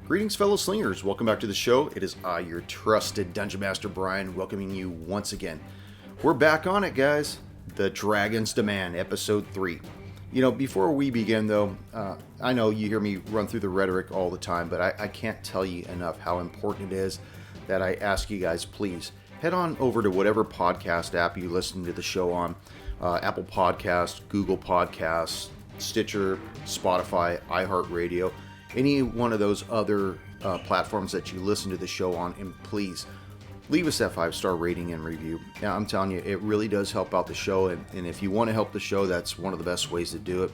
Greetings, fellow slingers. Welcome back to the show. It is I, your trusted Dungeon Master Brian, welcoming you once again. We're back on it, guys. The Dragon's Demand, Episode 3. You know, before we begin, though, I know you hear me run through the rhetoric all the time, but I can't tell you enough how important it is that I ask you guys, please, head on over to whatever podcast app you listen to the show on. Apple Podcasts, Google Podcasts, Sticher, Spotify, iHeart Radio. Any one of those other platforms that you listen to the show on, and please leave us that 5-star rating and review. Yeah, I'm telling you, it really does help out the show, and if you want to help the show, that's one of the best ways to do it.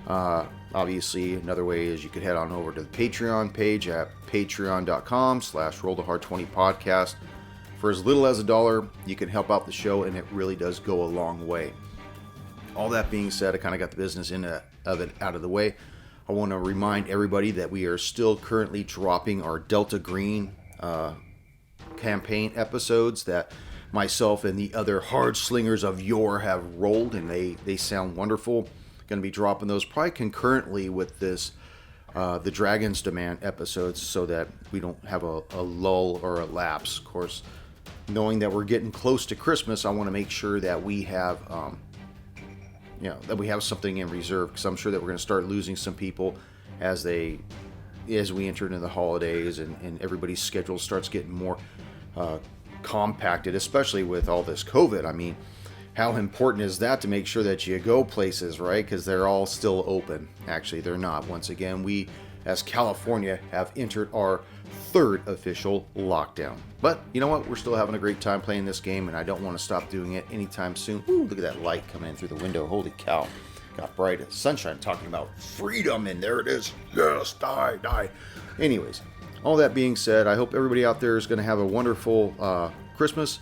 Obviously, another way is you could head on over to the Patreon page at patreon.com/rollthehard20podcast. For as little as $1, you can help out the show, and it really does go a long way. All that being said, I kind of got the business of it out of the way. I want to remind everybody that we are still currently dropping our Delta Green campaign episodes that myself and the other Hard Slingers of yore have rolled, and they sound wonderful. Going to be dropping those probably concurrently with this, the Dragon's Demand episodes, so that we don't have a lull or a lapse. Of course, knowing that we're getting close to Christmas, I want to make sure that we have... that we have something in reserve, because I'm sure that we're going to start losing some people as we enter into the holidays and everybody's schedule starts getting more compacted, especially with all this COVID. I mean, how important is that to make sure that you go places, right? Because they're all still open. Actually, they're not. Once again, we, as California, have entered our third official lockdown. But you know what? We're still having a great time playing this game, and I don't want to stop doing it anytime soon. Ooh, look at that light coming in through the window. Holy cow. Got bright as sunshine, talking about freedom, and there it is. Yes, die. Anyways, all that being said, I hope everybody out there is going to have a wonderful Christmas.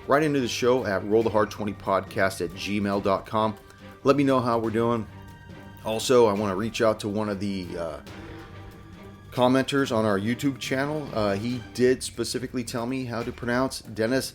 Write into the show at rollthehard20podcast@gmail.com. Let me know how we're doing. Also, I want to reach out to one of the commenters on our YouTube channel. He did specifically tell me how to pronounce Dennis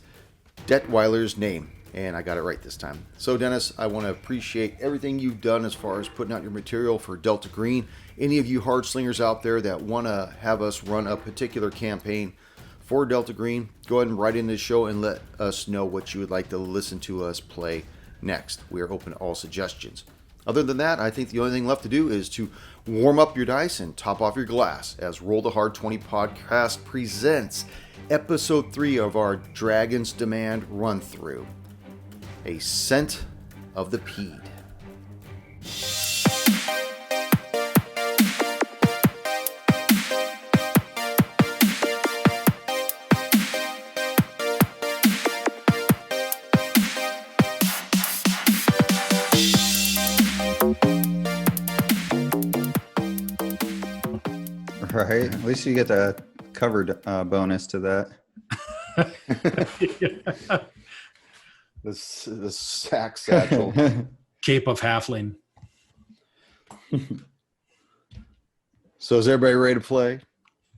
Detweiler's name, and I got it right this time. So Dennis, I want to appreciate everything you've done as far as putting out your material for Delta Green. Any of you hard slingers out there that want to have us run a particular campaign for Delta Green, go ahead and write in the show and let us know what you would like to listen to us play next. We are open to all suggestions. Other than that, I think the only thing left to do is to warm up your dice and top off your glass as Roll the Hard 20 podcast presents Episode 3 of our Dragon's Demand run-through, Ascent of the Pede. Right. At least you get the covered bonus to that. The sack satchel. Cape of Halfling. So is everybody ready to play?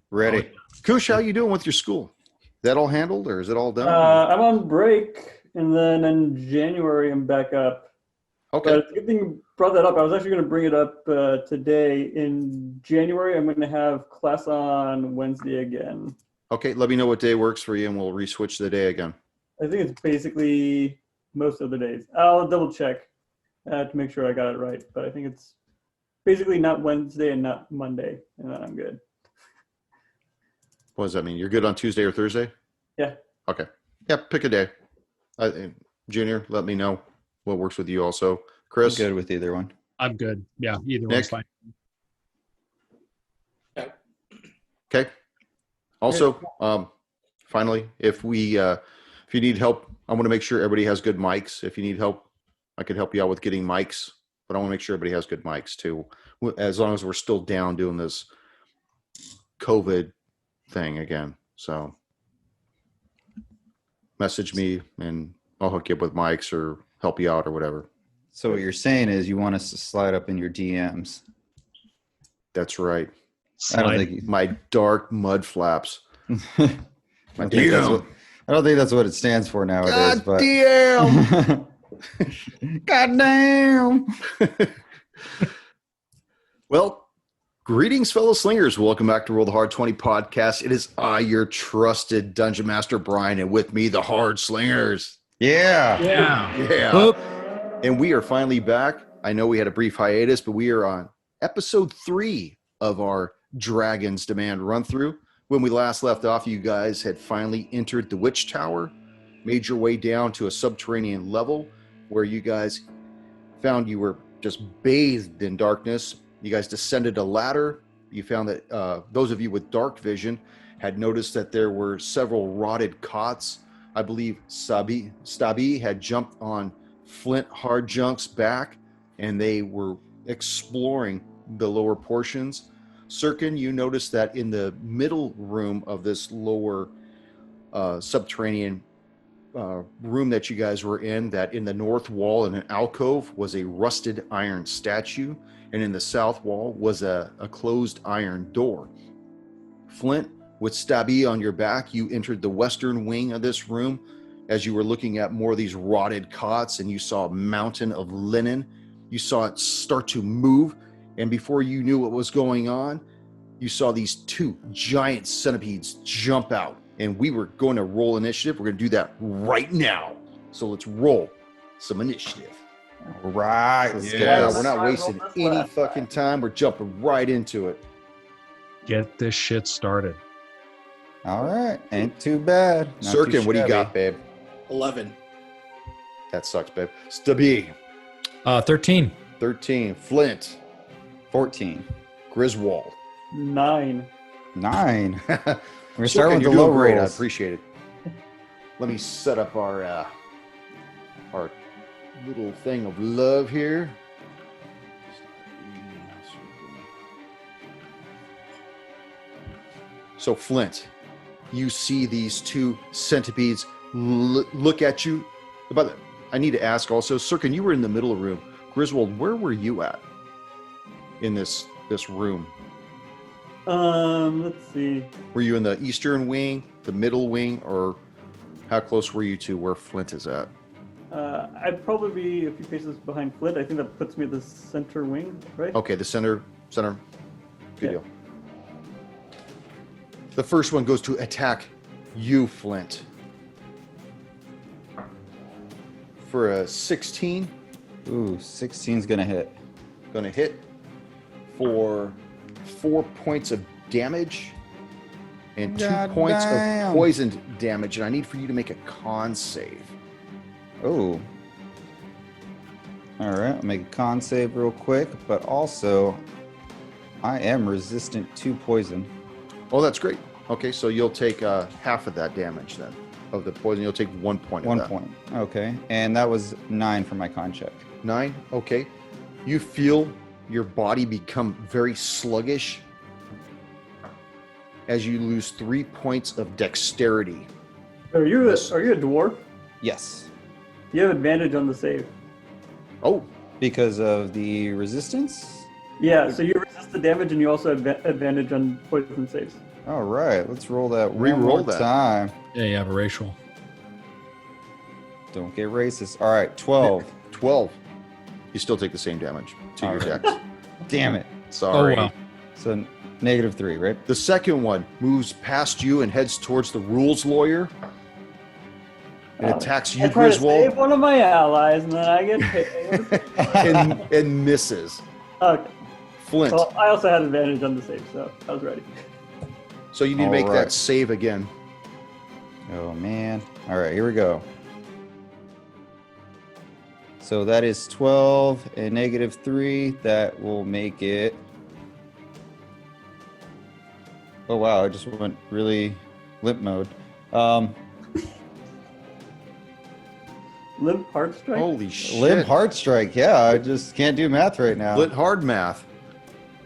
Ready. Oh, yeah. Kush, how you doing with your school? That all handled, or is it all done? I'm on break, and then in January I'm back up. Okay. But it's a good thing you brought that up. I was actually going to bring it up today. In January, I'm going to have class on Wednesday again. Okay, let me know what day works for you, and we'll re-switch the day again. I think it's basically most of the days. I'll double check to make sure I got it right. But I think it's basically not Wednesday and not Monday, and then I'm good. What does that mean? You're good on Tuesday or Thursday? Yeah. Okay. Yeah, pick a day. Junior, let me know what works with you also. Chris? I'm good with either one. I'm good. Yeah, either Nick? one's fine. Okay. Also, finally, if you need help, I want to make sure everybody has good mics. If you need help, I could help you out with getting mics, but I want to make sure everybody has good mics too, as long as we're still down doing this COVID thing again. So message me and I'll hook you up with mics or help you out or whatever. So what you're saying is you want us to slide up in your DMs. That's right. I don't think My dark mud flaps. I don't think that's what it stands for nowadays. God damn! God damn! Well, Greetings, fellow slingers. Welcome back to Roll the Hard 20 podcast. It is I, your trusted Dungeon Master, Brian, and with me, the Hard Slingers. Yeah. Yeah. Oop. And we are finally back. I know we had a brief hiatus, but we are on episode 3 of our Dragon's Demand run-through. When we last left off, you guys had finally entered the Witch Tower, made your way down to a subterranean level where you guys found you were just bathed in darkness. You guys descended a ladder. You found that those of you with dark vision had noticed that there were several rotted cots. I believe Stabi had jumped on Flint Hardjunk's back, and they were exploring the lower portions. Sirkin, you noticed that in the middle room of this lower subterranean room that you guys were in, that in the north wall in an alcove was a rusted iron statue, and in the south wall was a closed iron door. Flint, with Stabi on your back, you entered the western wing of this room as you were looking at more of these rotted cots, and you saw a mountain of linen. You saw it start to move, and before you knew what was going on, you saw these 2 giant centipedes jump out. And we were going to roll initiative. We're going to do that right now. So let's roll some initiative. All right. Yeah, we're not wasting any fucking time. We're jumping right into it. Get this shit started. All right. Ain't too bad. Not too Sirkin, what do you shabby. got, babe? 11. That sucks, babe. Stabi, 13. 13. Flint, 14. Griswold. 9. 9. We're Sirkin, starting with the you're low doing great. I rolls. appreciate it. Let me set up our little thing of love here. So Flint, you see these 2 centipedes look at you. But I need to ask also, Sirkin, you were in the middle of the room. Griswold, where were you at in this room? Let's see. Were you in the eastern wing, the middle wing, or how close were you to where Flint is at? I'd probably be a few paces behind Flint. I think that puts me at the center wing, right? Okay, the center. Good Yeah. deal. The first one goes to attack you, Flint. For a 16, Ooh, 16's going to hit. gonna hit for 4 points of damage and 2 God points damn. of poisoned damage, and I need for you to make a con save. Oh. All right. I'll make a con save real quick, but also I am resistant to poison. Oh, that's great. Okay, so you'll take half of that damage then, of the poison. You'll take 1 point of 1 that. point. Okay. And that was 9 for my con check. 9, okay. You feel your body become very sluggish as you lose 3 points of dexterity. Are you Yes. a dwarf? Yes. You have advantage on the save. Oh, Because of the resistance? Yeah, so you resist the damage and you also have advantage on poison saves. All right. Let's roll that one Re-roll more that. time. Yeah, you have a racial. Don't get racist. All right. 12. 12. You still take the same damage to your All right. dex. Damn it. Sorry. Oh, wow. So -3, right? The second one moves past you and heads towards the rules lawyer and attacks you, I try to save Griswold, one of my allies and then I get paid. and misses. Okay. Flint. Well, I also had advantage on the save, so I was ready. So you need to All make right. that save again. Oh, man. All right. Here we go. So that is 12 and -3. That will make it. Oh, wow. I just went really limp mode. Limp Heart Strike? Holy shit. Limp hard strike. Yeah. I just can't do math right now. Flint hard math.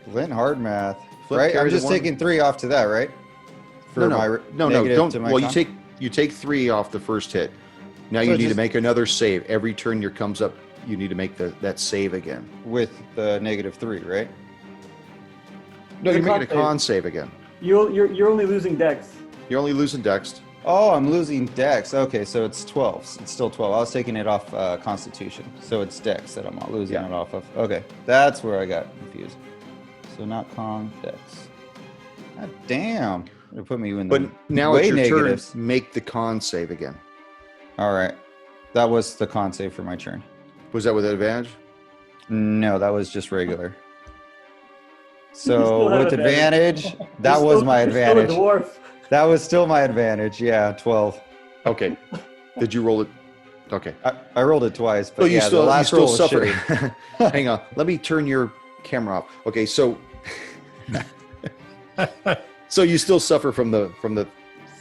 Lint hard math. Flip Right? I'm carries just a one. taking 3 off to that, right? For my no, negative don't. to my Well, con? you take 3 off the first hit. Now So you need to just- make another save. Every turn your comes up, you need to make that save again. with the -3, right? No, The you're making a con con save again. You're only losing dex. You're only losing dex. Oh, I'm losing Dex. Okay, so it's 12. It's still 12. I was taking it off Constitution. So it's Dex that I'm not losing Yeah. it off of. Okay, that's where I got confused. So not con dex. God damn. It put me in But the now way it's your negatives. turn. Make the con save again. All right. That was the con save for my turn. Was that with advantage? No, that was just regular. still So have with advantage, that was my You're advantage. still a dwarf. That was still my advantage. Yeah, 12. Okay. Did you roll it? Okay. I rolled it twice, but So yeah, the last roll was suffer. shitty. Hang on. Let me turn your camera off. Okay, so so you still suffer from the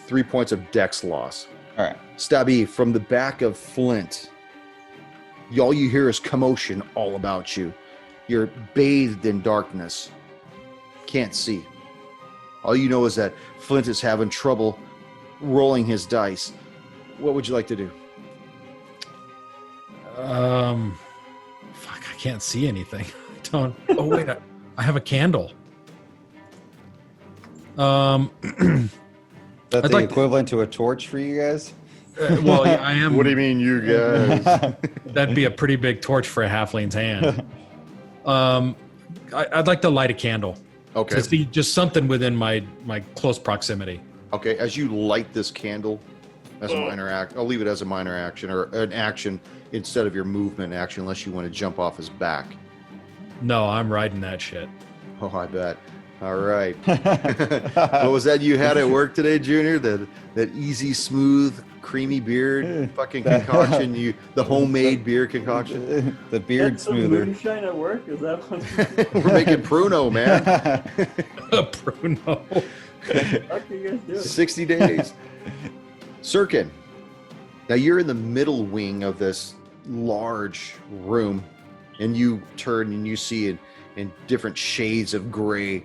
3 points of dex loss. All right. Stabby, from the back of Flint, all you hear is commotion all about you. You're bathed in darkness. Can't see. All you know is that Flint is having trouble rolling his dice. What would you like to do? Fuck, I can't see anything. I don't. Oh wait, I have a candle. That's I'd the like to- equivalent to a torch for you guys? Well, yeah, I am. What do you mean, you guys? That'd be a pretty big torch for a halfling's hand. I'd like to light a candle Okay. to see just something within my close proximity. Okay, as you light this candle, as a minor act, I'll leave it as a minor action or an action instead of your movement action, unless you want to jump off his back. No, I'm riding that shit. Oh, I bet. All right. What was that you had at work today, Junior? That easy, smooth, creamy beard fucking concoction, the homemade beer concoction. The beard That's some smoother. moonshine at work? Is that what? We're making Pruno, man. Bruno. What the fuck are you guys doing? 60 days. Sirkin, now you're in the middle wing of this large room, and you turn and you see in different shades of gray,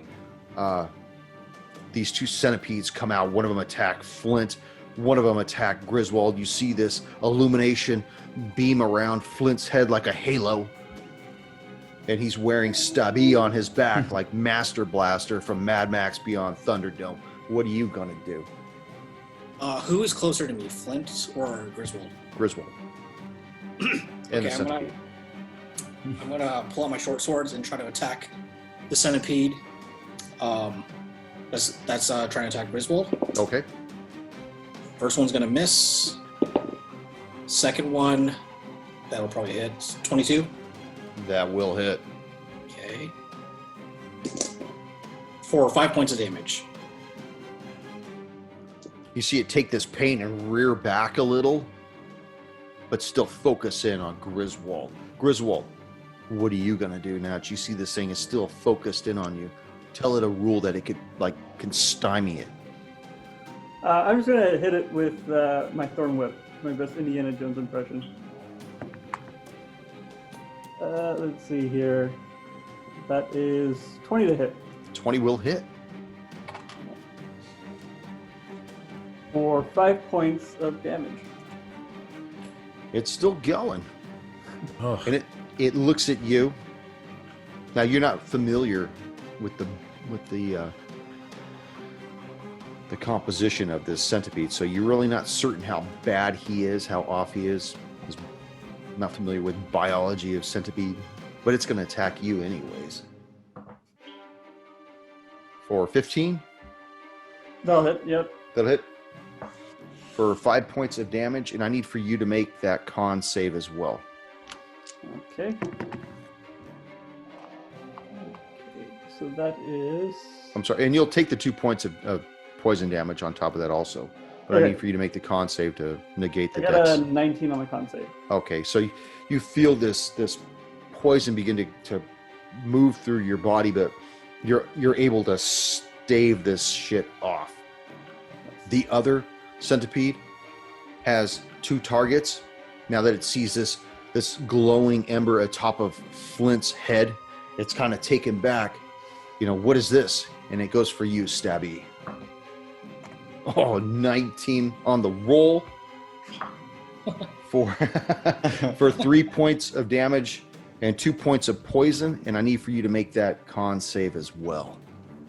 these two centipedes come out. One of them attack Flint. One of them attack Griswold. You see this illumination beam around Flint's head like a halo. And he's wearing Stubby on his back like Master Blaster from Mad Max Beyond Thunderdome. What are you going to do? Who is closer to me, Flint or Griswold? Griswold. And the Okay, centipede. I'm gonna pull out my short swords and try to attack the centipede. That's trying to attack Griswold. Okay. First one's gonna miss. Second one, that'll probably hit. 22. That will hit. Okay. For 5 points of damage. You see it take this pain and rear back a little, but still focus in on Griswold. Griswold, what are you going to do now that you see this thing is still focused in on you? Tell it a rule that it can stymie it. I'm just gonna hit it with my thorn whip, my best Indiana Jones impression. Let's see here. That is 20 to hit 20 will hit. for 5 points of damage. It's still going. Ugh. And it looks at you. Now you're not familiar with the composition of this centipede, so you're really not certain how bad he is, how off he is. He's not familiar with biology of centipede, but it's going to attack you anyways. For 15, That'll hit, yep. that'll hit. For 5 points of damage, and I need for you to make that con save as well. Okay. So that is... I'm sorry, and you'll take the 2 points of poison damage on top of that also. But I Okay. need for you to make the con save to negate I the got dex. a 19 on the con save. Okay, so you feel this poison begin to move through your body, but you're able to stave this shit off. The other centipede has 2 targets. Now that it sees this glowing ember atop of Flint's head, it's kind of taken back. You know, what is this? And it goes for you, Stabby. Oh, 19 on the roll for 3 points of damage and 2 points of poison, and I need for you to make that con save as well.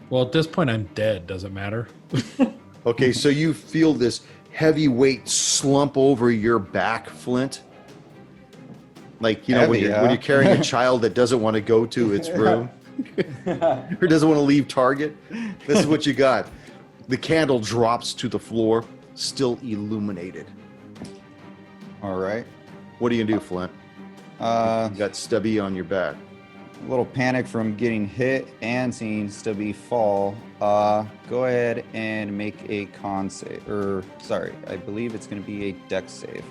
Well, at this point, I'm dead. Does it matter? Okay, so you feel this heavy weight slump over your back, Flint. Like, you know, Heavy, when huh? you're carrying a child that doesn't want to go to its room. or doesn't want to leave target. This is what you got. The candle drops to the floor, still illuminated. All right. What are you gonna do, Flint? You got Stubby on your back. A little panic from getting hit and seeing Stubby fall. Go ahead and make a con save. Or, sorry, I believe it's going to be a dex save.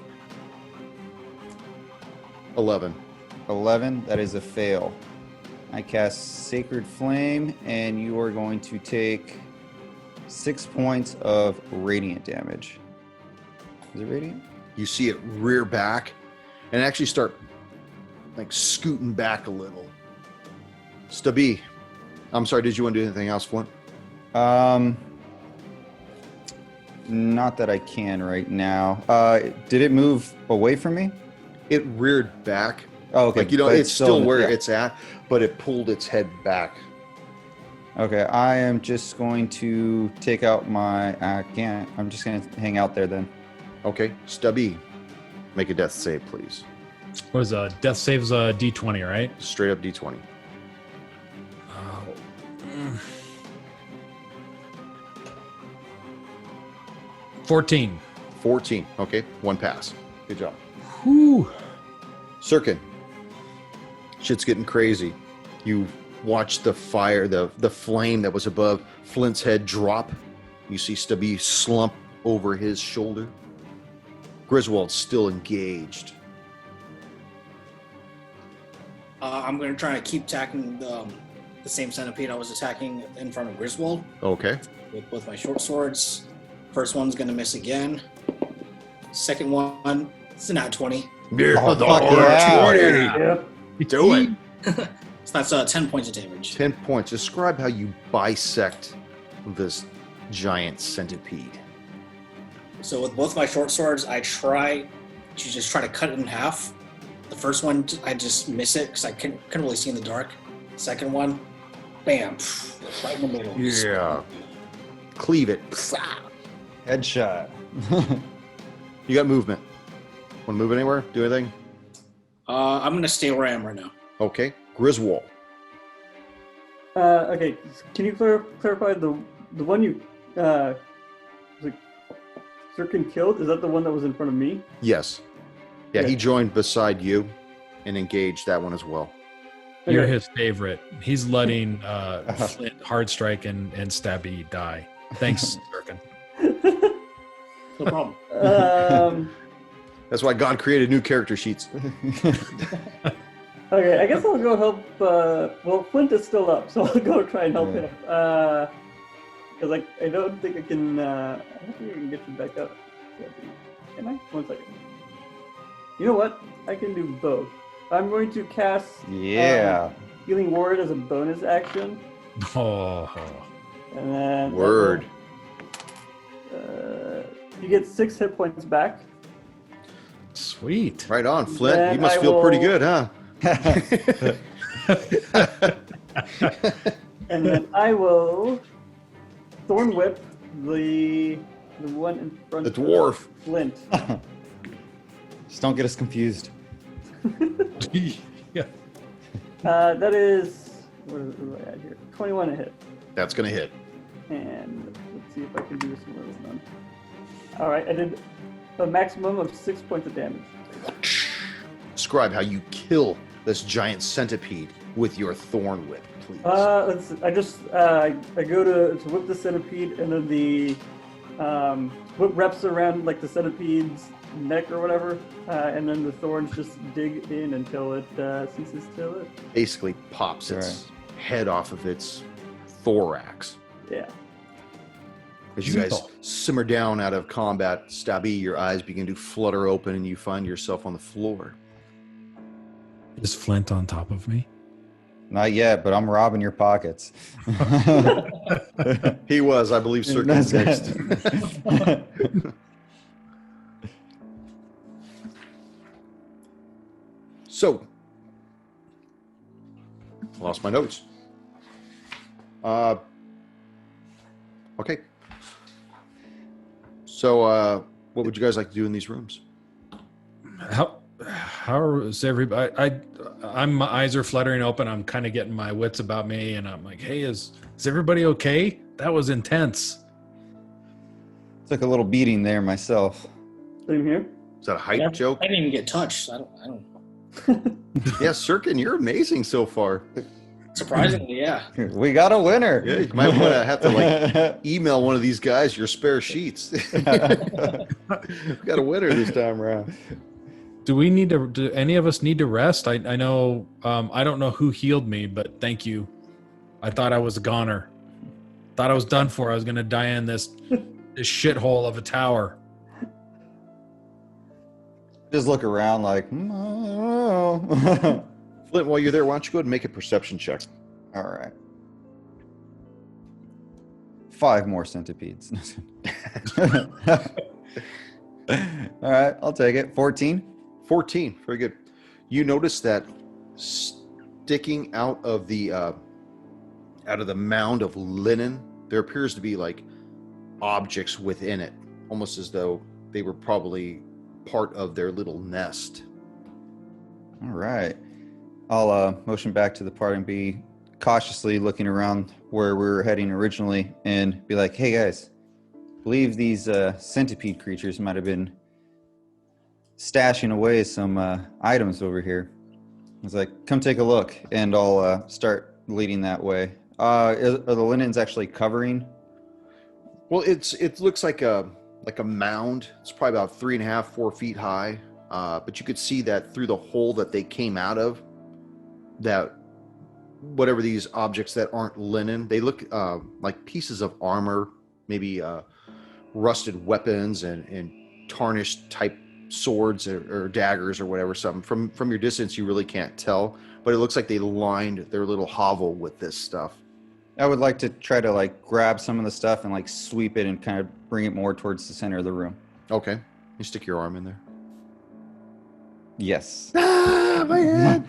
11. 11, that is a fail. I cast Sacred Flame, and you are going to take 6 points of radiant damage. Is it radiant? You see it rear back and actually start like scooting back a little. Stubby, I'm sorry, did you want to do anything else, Flint? Not that I can right now. Did it move away from me? It reared back. Oh, okay. Like, you know, But it's still where yeah. it's at, but it pulled its head back. Okay, I am just going to take out my... I can't. I'm just going to hang out there then. Okay, Stubby, make a death save, please. What is death saves D20, right? Straight up D20. 14. 14. Okay, one pass. Good job. Whew. Sirkin, shit's getting crazy. You watch the fire, the flame that was above Flint's head drop. You see Stubby slump over his shoulder. Griswold's still engaged. I'm going to try to keep attacking the same centipede I was attacking in front of Griswold Okay. with both my short swords. First one's going to miss again. Second one, it's a nat 20. Oh, fuck yeah. 20. Yep. Do it. So that's 10 points of damage. 10 points. Describe how you bisect this giant centipede. So with both my short swords, I try to cut it in half. The first one, I just miss it because I couldn't really see in the dark. Second one, bam, right in the middle. Yeah. Cleave it. Headshot. You got movement. Want to move anywhere? Do anything? I'm going to stay where I am right now. Okay. Griswold. Okay, can you clarify the one you like Sirkin killed? Is that the one that was in front of me? Yes. Yeah, Okay. he joined beside you and engaged that one as well. You're Okay. his favorite. He's letting Flint, Hard Strike, and Stabby die. Thanks, Durkin. No problem. That's why God created new character sheets. Okay, I guess I'll go help. Well, Flint is still up, so I'll go try and help Yeah. him. Because I don't think I can. I don't think I can get you back up. Can I? 1 second. You know what? I can do both. I'm going to cast Yeah. Healing Word as a bonus action, Oh, and then Word. you get 6 hit points back. sweet. Right on, Flint. Then You must I feel pretty will- good, huh? And then I will Thorn Whip the one in front The dwarf. of Flint. Just don't get us confused. Yeah. That is, what is I at here? 21 to hit. That's going to hit. And let's see if I can do this one. Done. All right, I did a maximum of 6 points of damage. Describe how you kill this giant centipede with your thorn whip, please. Let's see, I just I go to whip the centipede, and then the whip wraps around like the centipede's neck or whatever, and then the thorns just dig in until it ceases to it. Basically pops its head off of its thorax. Yeah. As you guys simmer down out of combat, Stabby, your eyes begin to flutter open and you find yourself on the floor. Is Flint on top of me? Not yet, but I'm robbing your pockets. He was, I believe, Sirkin's next. So, lost my notes. Okay. So, what would you guys like to do in these rooms? How is everybody? my eyes are fluttering open. I'm kind of getting my wits about me, and I'm like, "Hey, is everybody okay? That was intense." Took a little beating there myself. Same here. Is that a hype Yeah, joke? I didn't even get touched. I don't. Yeah, Sirkin, you're amazing so far. Surprisingly, yeah. We got a winner. Yeah, you might want to have to like email one of these guys your spare sheets. We got a winner this time around. Do any of us need to rest? I know, I don't know who healed me, but thank you. I thought I was a goner. Thought I was done for. I was going to die in this shithole of a tower. Just look around like, I don't know. Flint, while you're there, why don't you go ahead and make a perception check? All right. 5 more centipedes. All right, I'll take it. 14. 14. Very good. You notice that sticking out of the mound of linen, there appears to be like objects within it, almost as though they were probably part of their little nest. All right. I'll motion back to the party and be cautiously looking around where we were heading originally and be like, hey guys, I believe these centipede creatures might have been stashing away some items over here. I was like, come take a look, and I'll start leading that way. Are the linens actually covering? Well, it looks like a mound. It's probably about 3.5, 4 feet high. But you could see that through the hole that they came out of, that whatever these objects that aren't linen, they look like pieces of armor, maybe rusted weapons and tarnished type swords or daggers or whatever. Something from your distance you really can't tell, but it looks like they lined their little hovel with this stuff. I would like to try to like grab some of the stuff and like sweep it and kind of bring it more towards the center of the room. Okay, you stick your arm in there. Yes. Ah, my head.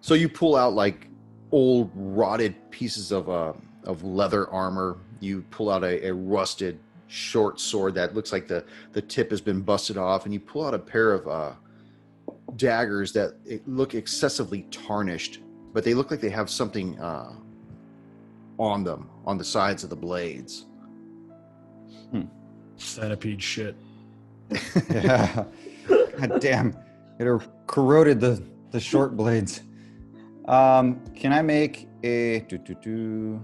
So you pull out like old rotted pieces of leather armor. You pull out a rusted short sword that looks like the tip has been busted off, and you pull out a pair of daggers that look excessively tarnished, but they look like they have something on them, on the sides of the blades. Centipede shit. Yeah. God damn. It corroded the short blades. Can I make a would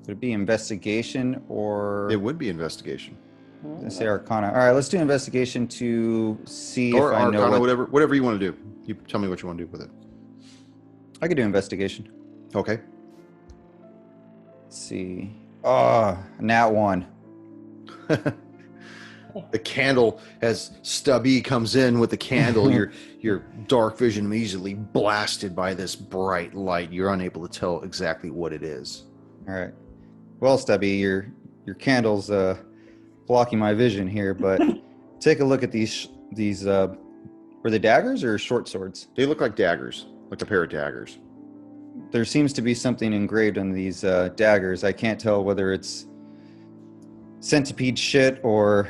it be investigation or It would be investigation. let's say Arcana? All right, let's do investigation to see Or if I know Arcana, what whatever you want to do. You tell me what you want to do with it. I could do investigation. Okay. Let's see. Oh, nat 1. The candle, as Stubby comes in with the candle, your dark vision immediately blasted by this bright light. You're unable to tell exactly what it is. All right. Well, Stubby, your candle's blocking my vision here, but take a look at these were they daggers or short swords? They look like daggers, like a pair of daggers. There seems to be something engraved on these daggers. I can't tell whether it's centipede shit or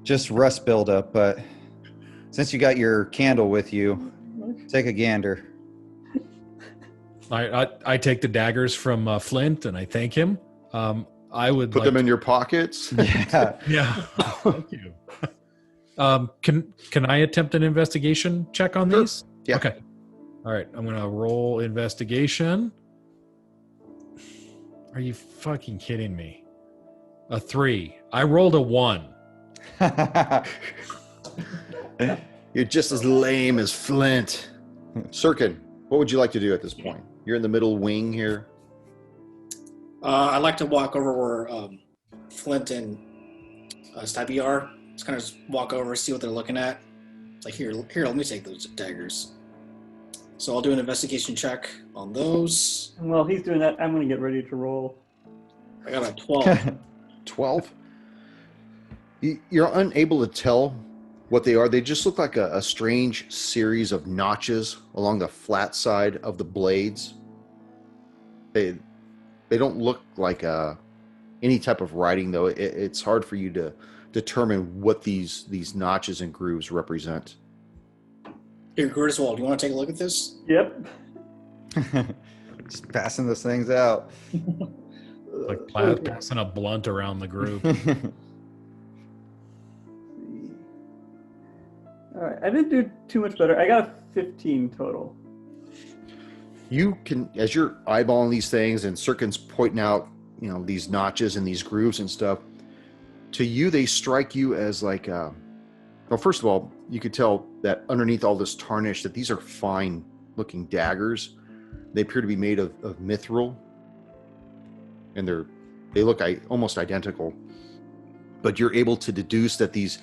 just rust buildup, but since you got your candle with you, take a gander. I take the daggers from Flint and I thank him. I would Put them in your pockets. Yeah. Yeah. Thank you. Can I attempt an investigation check on Sure. these? Yeah. Okay. All right. I'm gonna roll investigation. Are you fucking kidding me? A 3. I rolled a 1. You're just as lame as Flint. Sirkin, what would you like to do at this point? You're in the middle wing here. I'd like to walk over where Flint and Stabby are. Just kind of walk over, see what they're looking at. It's like, here, let me take those daggers. So I'll do an investigation check on those. While he's doing that, I'm going to get ready to roll. I got a 12. 12. You're unable to tell what they are. They just look like a strange series of notches along the flat side of the blades. They don't look like any type of writing, though. It's hard for you to determine what these notches and grooves represent. Here, Griswold, you want to take a look at this? Yep. Just passing those things out. Like passing a blunt around the group. All right, I didn't do too much better. I got a 15 total. You can, as you're eyeballing these things and Sirkin's pointing out, these notches and these grooves and stuff, to you, they strike you as like, well, first of all, you could tell that underneath all this tarnish that these are fine looking daggers. They appear to be made of mithril, and they look almost identical, but you're able to deduce that these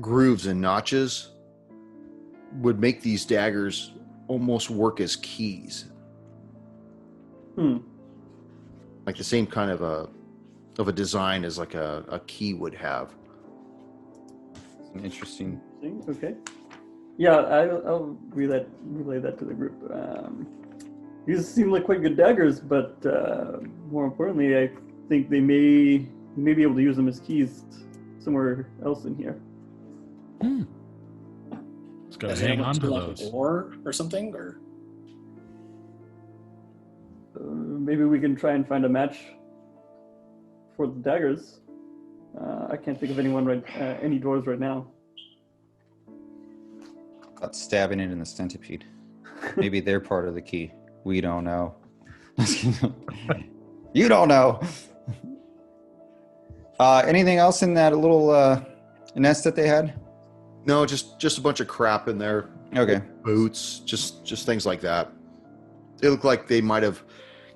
grooves and notches would make these daggers almost work as keys. Like the same kind of a design as like a key would have. Interesting. Okay. Yeah, I'll relay that to the group. These seem like quite good daggers, but more importantly, I think they may be able to use them as keys somewhere else in here. Just gotta Does it hang have on to like those. a door or something? Or Maybe we can try and find a match for the daggers. I can't think of any doors right now. About stabbing it in the centipede. Maybe they're part of the key. We don't know. You don't know. Anything else in that little nest that they had? No, just a bunch of crap in there. Okay. Boots, just things like that. They look like they might have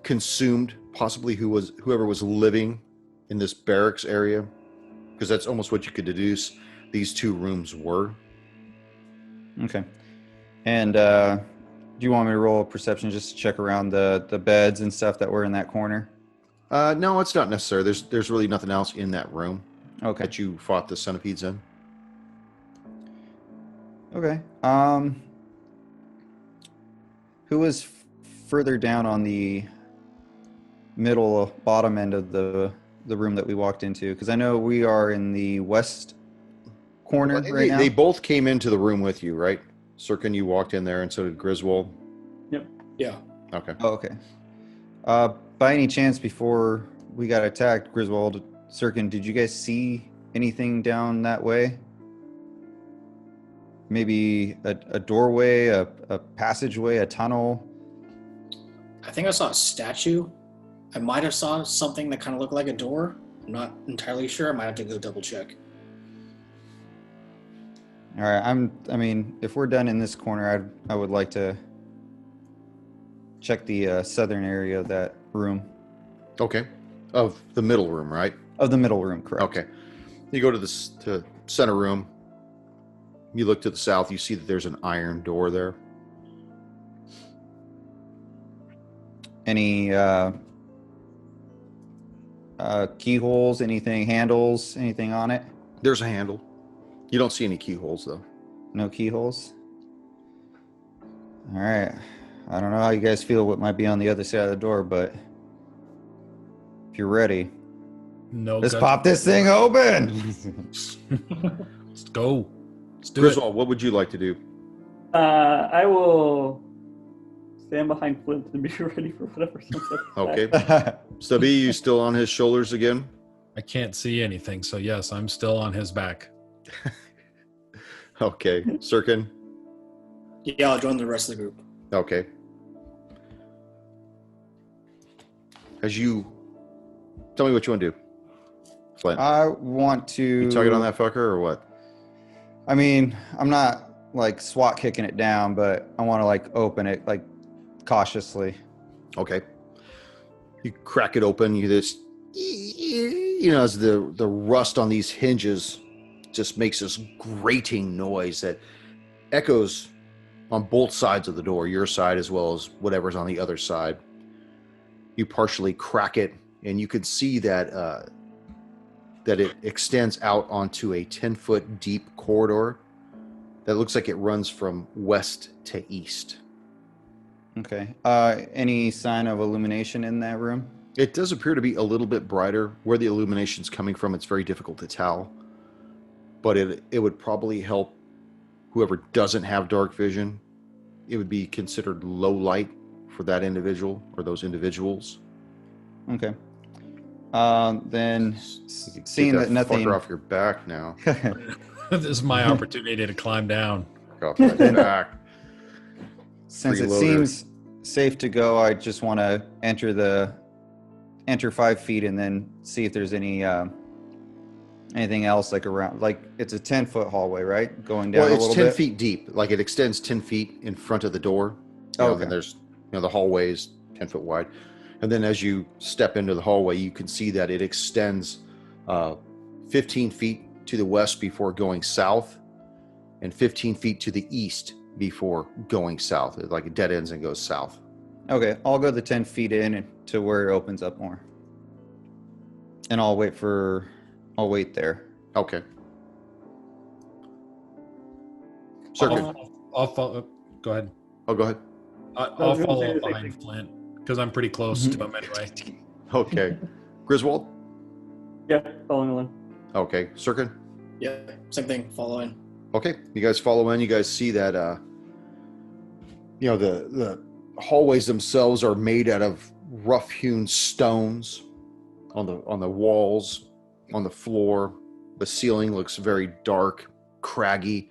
consumed possibly whoever was living in this barracks area, because that's almost what you could deduce these two rooms were. Okay. And do you want me to roll a perception just to check around the beds and stuff that were in that corner? No, it's not necessary. There's really nothing else in that room Okay. that you fought the centipedes in. Okay. Who was further down on the bottom end of the room that we walked into? Because I know we are in the west corner right now. They both came into the room with you, right? Sirkin, you walked in there, and so did Griswold. Yep. yeah, Okay. Oh, okay. By any chance, before we got attacked, Griswold, Sirkin, did you guys see anything down that way? Maybe a doorway, a passageway, a tunnel? I think I saw a statue. I might have saw something that kind of looked like a door. I'm not entirely sure. I might have to go double check. All right. I mean, if we're done in this corner, I would like to check the southern area of that room. Okay. Of the middle room, right? Of the middle room, correct. Okay. You go to the center room. You look to the south. You see that there's an iron door there. Any keyholes, anything, handles, anything on it? There's a handle. You don't see any keyholes, though. No keyholes? All right. I don't know how you guys feel what might be on the other side of the door, but if you're ready, No. let's gut- pop this thing open. Let's go. Let's do it. Griswold, what would you like to do? I will stand behind Flint and be ready for whatever comes up. Okay. Stubby, you still on his shoulders again? I can't see anything, so yes, I'm still on his back. Okay. Sirkin? Yeah, I'll join the rest of the group. Okay. Tell me what you want to do, Flint. I want to... You tugging on that fucker or what? I mean, I'm not like SWAT kicking it down, but I want to like open it like cautiously. Okay. You crack it open. You just, as the rust on these hinges just makes this grating noise that echoes on both sides of the door, your side as well as whatever's on the other side. You partially crack it, and you can see that it extends out onto a 10-foot deep corridor that looks like it runs from west to east. Okay. Any sign of illumination in that room? It does appear to be a little bit brighter. Where the illumination's coming from, it's very difficult to tell. But it would probably help whoever doesn't have dark vision it would be considered low light for that individual or those individuals. Okay. Then seeing Get that nothing. fucker off your back now. This is my opportunity to climb down. Off my back. Since it Freeloader. seems safe to go, I just want to enter 5 feet and then see if there's anything else like around. Like it's a 10-foot hallway, right? Going down Well, a it's little 10 bit. feet deep. Like it extends 10 feet in front of the door. You know, Okay. Then there's, the hallway is 10 foot wide. And then as you step into the hallway, you can see that it extends 15 feet to the west before going south and 15 feet to the east before going south. It like it dead ends and goes south. Okay, I'll go the 10 feet in to where it opens up more, and I'll wait there. Okay. Circuit. I'll follow. Go ahead. Oh, go ahead. I'll was gonna follow say up the same behind thing. Flint because I'm pretty close to him anyway. Okay. Griswold? Yeah, following along. Okay. Circuit? Yeah, same thing. Following. Okay, you guys follow in. You guys see that the hallways themselves are made out of rough-hewn stones on the walls, on the floor. The ceiling looks very dark, craggy,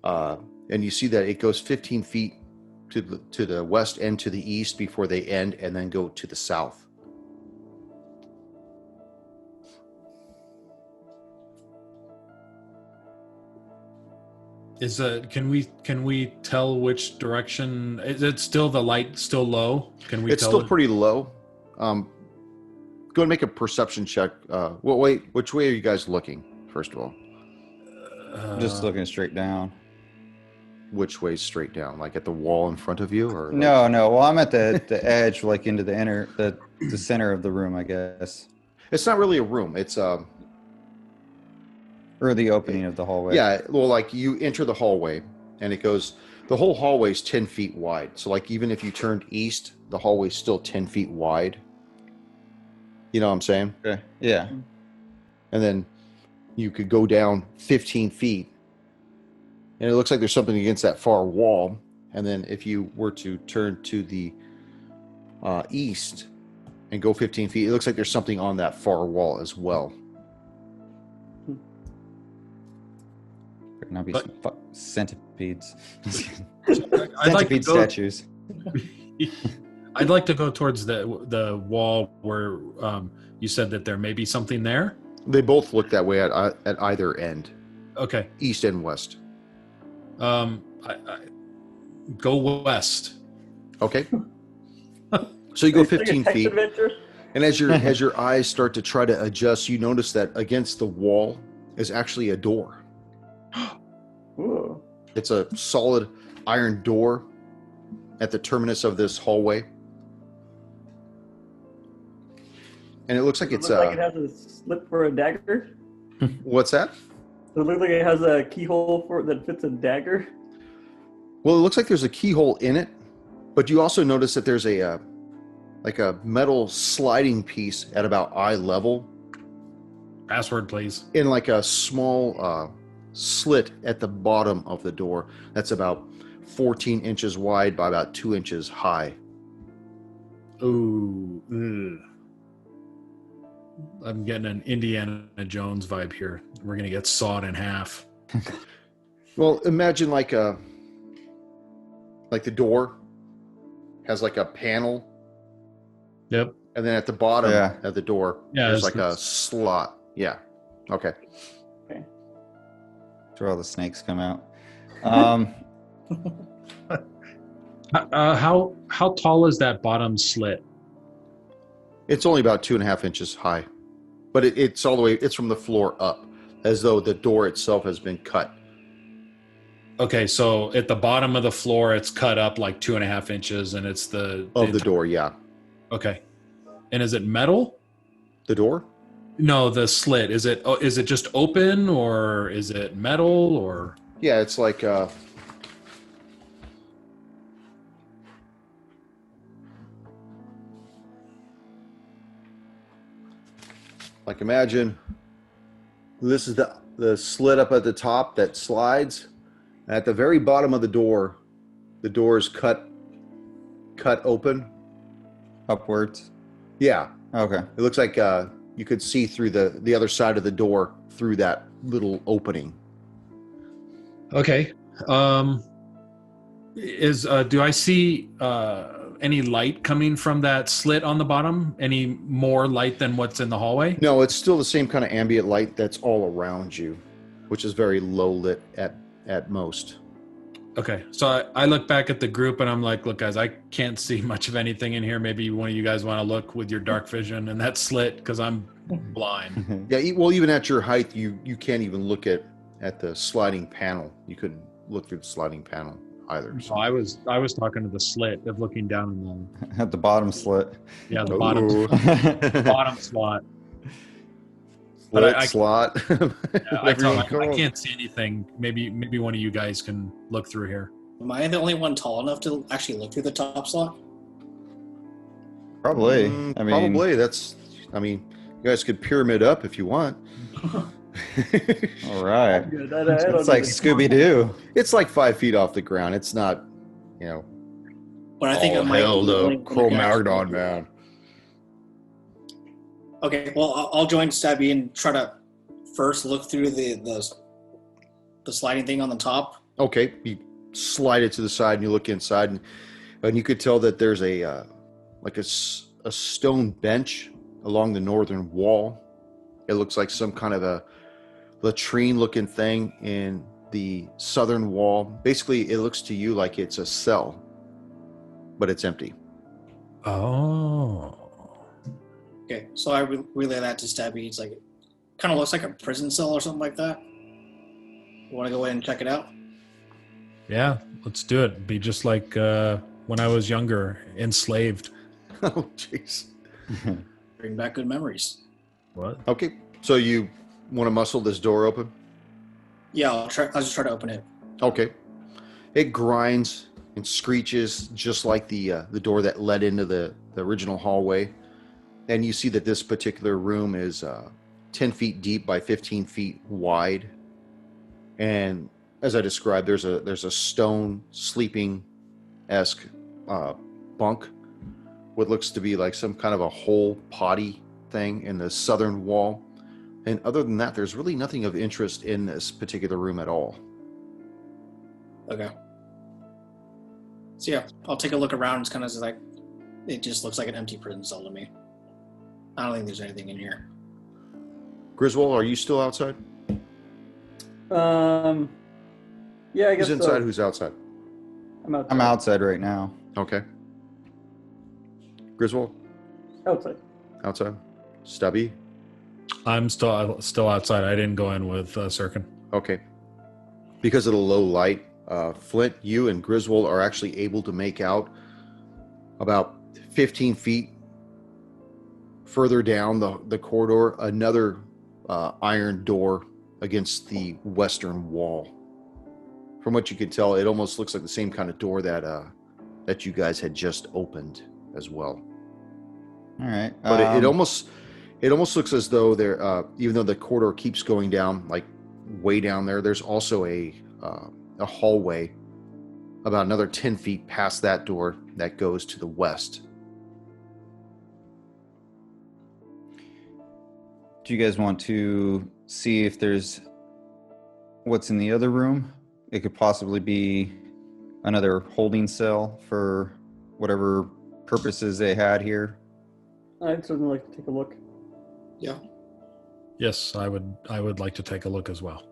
and you see that it goes 15 feet to the west and to the east before they end, and then go to the south. Can we tell which direction? Is it still the light still low? Can we It's tell still it? pretty low. Go and make a perception check. Well, wait, which way are you guys looking, first of all? Just looking straight down. Which way straight down? Like at the wall in front of you? Or like- No. Well, I'm at the edge, like into the center of the room, I guess, It's not really a room. It's or the opening of the hallway. yeah, well, like you enter the hallway and it goes, the whole hallway is 10 feet wide. So like even if you turned east, the hallway's still 10 feet wide. You know what I'm saying? Okay. Yeah. And then you could go down 15 feet and it looks like there's something against that far wall. And then if you were to turn to the east and go 15 feet, it looks like there's something on that far wall as well. Better not be But- some centipedes. I'd like to Centipede go. statues. I'd like to go towards the wall where you said that there may be something there. They both look that way at either end, Okay. east and west. I go west. Okay. So you go It's like a 15 text feet, adventure. and as your eyes start to try to adjust, you notice that against the wall is actually a door. Ooh. It's a solid iron door at the terminus of this hallway, and it looks like Does it's it look like it has a slip for a dagger? what's that? Does it look like it has a keyhole for that fits a dagger? Well, it looks like there's a keyhole in it, but you also notice that there's a like a metal sliding piece at about eye level Password, please. in like a small slit at the bottom of the door that's about 14 inches wide by about 2 inches high. Ooh. Ugh. I'm getting an Indiana Jones vibe here. We're gonna get sawed in half. Well, imagine like the door has like a panel, Yep. and then at the bottom Yeah. of the door Yeah, there's it's- like a slot. Yeah. Okay. That's where all the snakes come out. How tall is that bottom slit? It's only about 2.5 inches high, but it's all the way. It's from the floor up, as though the door itself has been cut. Okay, so at the bottom of the floor, it's cut up like 2.5 inches, and it's the Of the door, yeah. Okay, and is it metal? The door? No, the slit. Is it just open, or is it metal, or? Yeah, it's like imagine this is the slit up at the top that slides. At the very bottom of the door The door is cut open. Upwards. Yeah, Okay. it looks like you could see through the other side of the door through that little opening. Okay. Do I see any light coming from that slit on the bottom? Any more light than what's in the hallway? No, it's still the same kind of ambient light that's all around you, which is very low lit at most. Okay, so I look back at the group and I'm like, look, guys, I can't see much of anything in here. Maybe one of you guys want to look with your dark vision and that slit because I'm blind. Yeah, well, even at your height, you can't even look at the sliding panel. You couldn't look through the sliding panel either. So I was talking to the slit of looking down in At the bottom slit. the Ooh. bottom slot. Slit, I- slot. Yeah, I whatever you wanna call I it. can't see anything. Maybe one of you guys can look through here. Am I the only one tall enough to actually look through the top slot? Probably. Mm, I mean, probably. You guys could pyramid up if you want. all right. Good. I don't It's like need to- Scooby Doo. It's like 5 feet off the ground. It's not, But I think oh, it might hell, be the willing to Cro-Magnon, actually- man. Okay, well, I'll join Stabby and try to first look through the sliding thing on the top. Okay, you slide it to the side and you look inside, and you could tell that there's a stone bench along the northern wall. It looks like some kind of a latrine-looking thing in the southern wall. Basically, it looks to you like it's a cell, but it's empty. Oh. Okay, so I relay that to Stabby. It's like, kind of looks like a prison cell or something like that. You want to go in and check it out? Yeah, let's do it. Be just like when I was younger, enslaved. Oh, jeez. Bring back good memories. What? Okay, so you want to muscle this door open? Yeah, I'll just try to open it. Okay. It grinds and screeches just like the door that led into the original hallway. And you see that this particular room is 10 feet deep by 15 feet wide. And as I described, there's a stone sleeping-esque bunk, what looks to be like some kind of a hole potty thing in the southern wall. And other than that, there's really nothing of interest in this particular room at all. Okay. So yeah, I'll take a look around. It's kind of like, it just looks like an empty prison cell to me. I don't think there's anything in here. Griswold, are you still outside? Yeah, I guess Who's inside? so. Who's outside? I'm outside. I'm outside right now. Okay. Griswold, Outside. outside. Stubby, I'm still outside. I didn't go in with Sirkin. okay. Because of the low light, Flint, you and Griswold are actually able to make out about 15 feet further down the corridor, another iron door against the western wall. From what you can tell, it almost looks like the same kind of door that you guys had just opened as well. All right. But it almost looks as though there, even though the corridor keeps going down, like way down there, there's also a hallway about another 10 feet past that door that goes to the west. Do you guys want to see if there's what's in the other room? It could possibly be another holding cell for whatever purposes they had here. I'd certainly like to take a look. Yeah. Yes, I would like to take a look as well.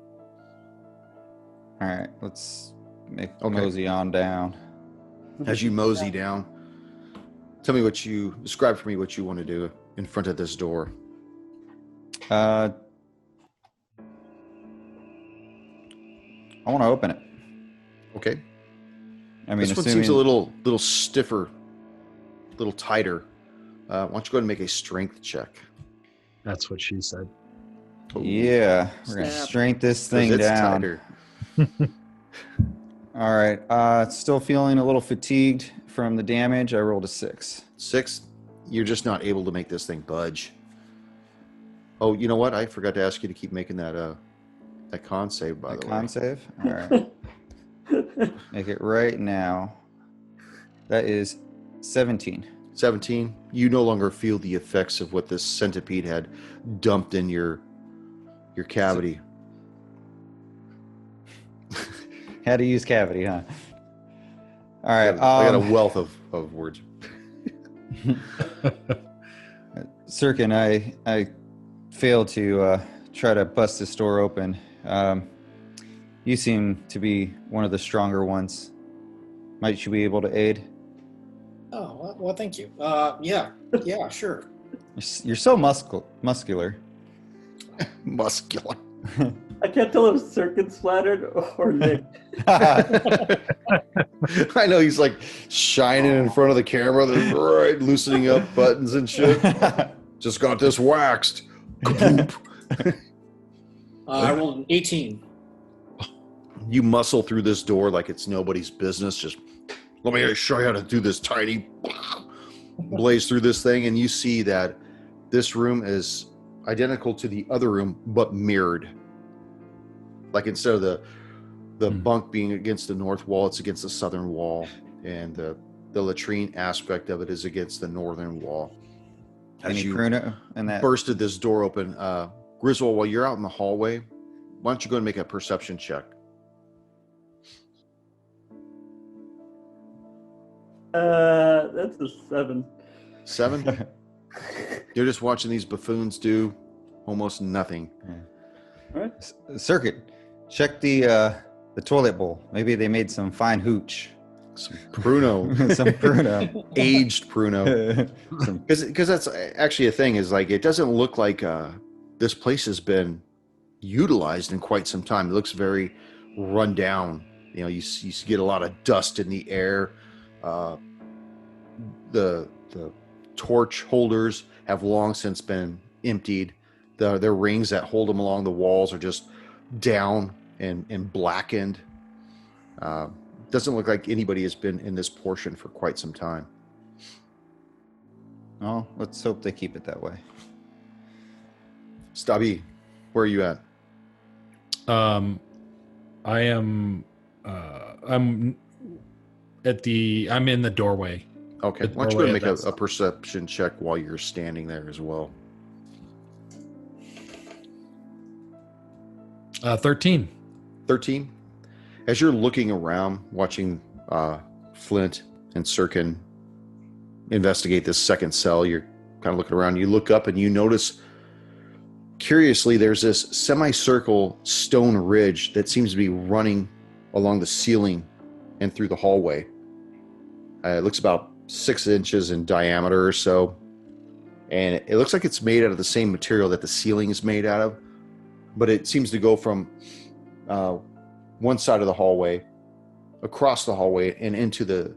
All right, let's make Okay. mosey on down. As you mosey down, tell me describe for me what you want to do in front of this door. I want to open it. Okay. I mean, This one assuming seems a little stiffer, a little tighter. Why don't you go ahead and make a strength check? That's what she said. Yeah, we're gonna Snap. strength this 'Cause thing it's down. tighter. All right, still feeling a little fatigued from the damage. I rolled a 6. 6, you're just not able to make this thing budge. Oh, you know what? I forgot to ask you to keep making that con save, by the way. Con save. All right, make it right now. That is 17. 17. You no longer feel the effects of what this centipede had dumped in your cavity. How to use cavity, huh? All right. I got a wealth of words. Sirkin, I failed to try to bust this door open. You seem to be one of the stronger ones. Might you be able to aid? Oh, well, thank you. Yeah, sure. You're so muscular. Muscular. I can't tell if Circuit's flattered or Nick. I know he's like shining in front of the camera, right, loosening up buttons and shit. Just got this waxed. I rolled an 18. You muscle through this door like it's nobody's business. Just let me show you how to do this tiny blaze through this thing, and you see that this room is identical to the other room, but mirrored. Like instead of the bunk being against the north wall, it's against the southern wall, and the latrine aspect of it is against the northern wall. Any Pruno in that? Bursted this door open. Griswold, while you're out in the hallway, why don't you go and make a perception check? That's a 7. 7? You're just watching these buffoons do almost nothing. All right. Circuit, check the toilet bowl. Maybe they made some fine hooch. Some Pruno. Some Pruno. Aged Pruno. Because that's actually a thing, is like, it doesn't look like this place has been utilized in quite some time. It looks very run down. You know, you get a lot of dust in the air. The torch holders have long since been emptied. The rings that hold them along the walls are just down and blackened. Doesn't look like anybody has been in this portion for quite some time. Oh, let's hope they keep it that way. Stabby, where are you at? I'm in the doorway. Okay, The why don't you go and make doorway of a perception check while you're standing there as well? 13. 13. As you're looking around, watching Flint and Sirkin investigate this second cell, you're kind of looking around. You look up and you notice, curiously, there's this semicircle stone ridge that seems to be running along the ceiling and through the hallway. It looks about 6 inches in diameter or so. And it looks like it's made out of the same material that the ceiling is made out of. But it seems to go from one side of the hallway, across the hallway, and into the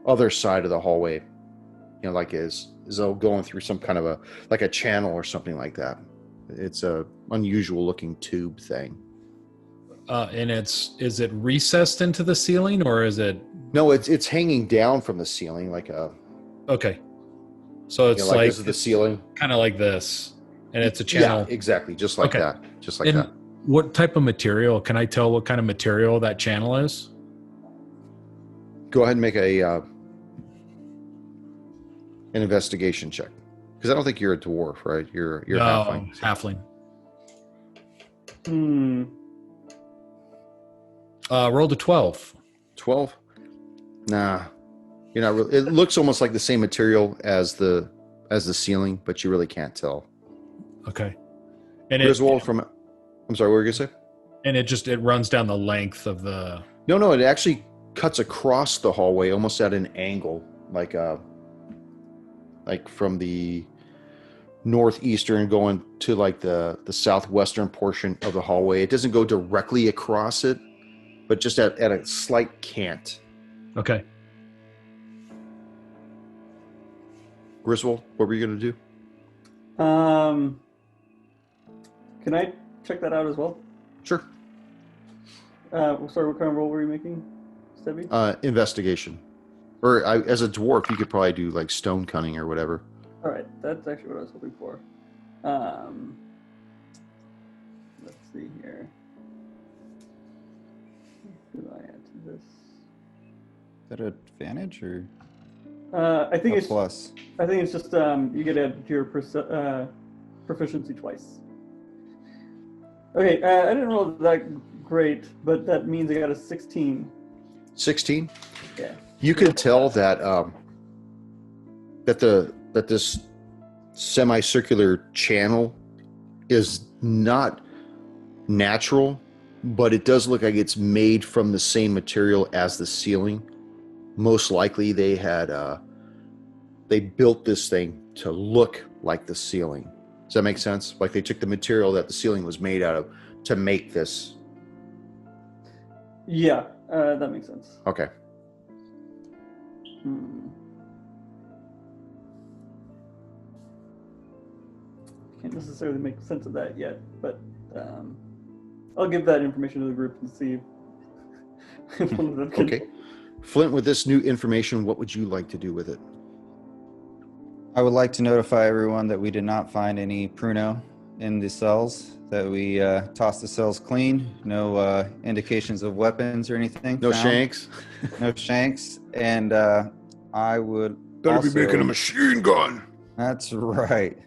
other side of the hallway. You know, like as though going through some kind of a channel or something like that. It's a unusual looking tube thing. And is it recessed into the ceiling, or is it? No, it's hanging down from the ceiling like a. Okay. So it's like this is the ceiling, kind of like this, and it's a channel. Yeah, exactly, just like Okay. that, just like that. What type of material? Can I tell what kind of material that channel is? Go ahead and make an investigation check, because I don't think you're a dwarf, right? You're a halfling. Halfling. Hmm. Rolled a 12. 12? Nah, you're not really. It looks almost like the same material as the ceiling, but you really can't tell. Okay. And Griswold from. I'm sorry, what were you gonna say? And it runs down the length of the. No, it actually cuts across the hallway, almost at an angle, like from the northeastern going to like the southwestern portion of the hallway. It doesn't go directly across it, but just at a slight cant. Okay. Griswold, what were you gonna do? Can I check that out as well? Sure. Sorry, what kind of roll were you making, Stebby? Investigation. Or as a dwarf, you could probably do like stone cutting or whatever. All right, that's actually what I was hoping for. Let's see here. What do I add to this? Is that an advantage or? I think A it's plus. I think it's just you get add to your proficiency twice. Okay, I didn't roll that great, but that means I got a 16. 16. Yeah. You can tell that that this semicircular channel is not natural, but it does look like it's made from the same material as the ceiling. Most likely they had they built this thing to look like the ceiling. Does that make sense? Like they took the material that the ceiling was made out of to make this. Yeah, that makes sense. Okay. Can't necessarily make sense of that yet, but I'll give that information to the group and see if one of them can. Okay. Flint, with this new information, what would you like to do with it? I would like to notify everyone that we did not find any pruno in the cells, that we tossed the cells clean, no indications of weapons or anything. No found. shanks? No shanks. And I would Better also, be making a machine gun. That's right.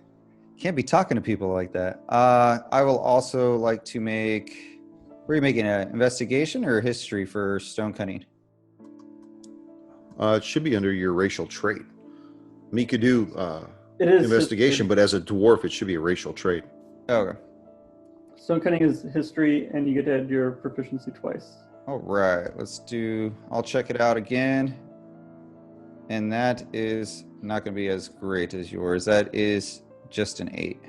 Can't be talking to people like that. I will also like to make, were you making an investigation or a history for stone cutting? It should be under your racial trait. I mean, you could do It is investigation, history. but as a dwarf, it should be a racial trait. Okay. Stone cutting is history, and you get to add your proficiency twice. All right. I'll check it out again. And that is not going to be as great as yours. That is just an 8.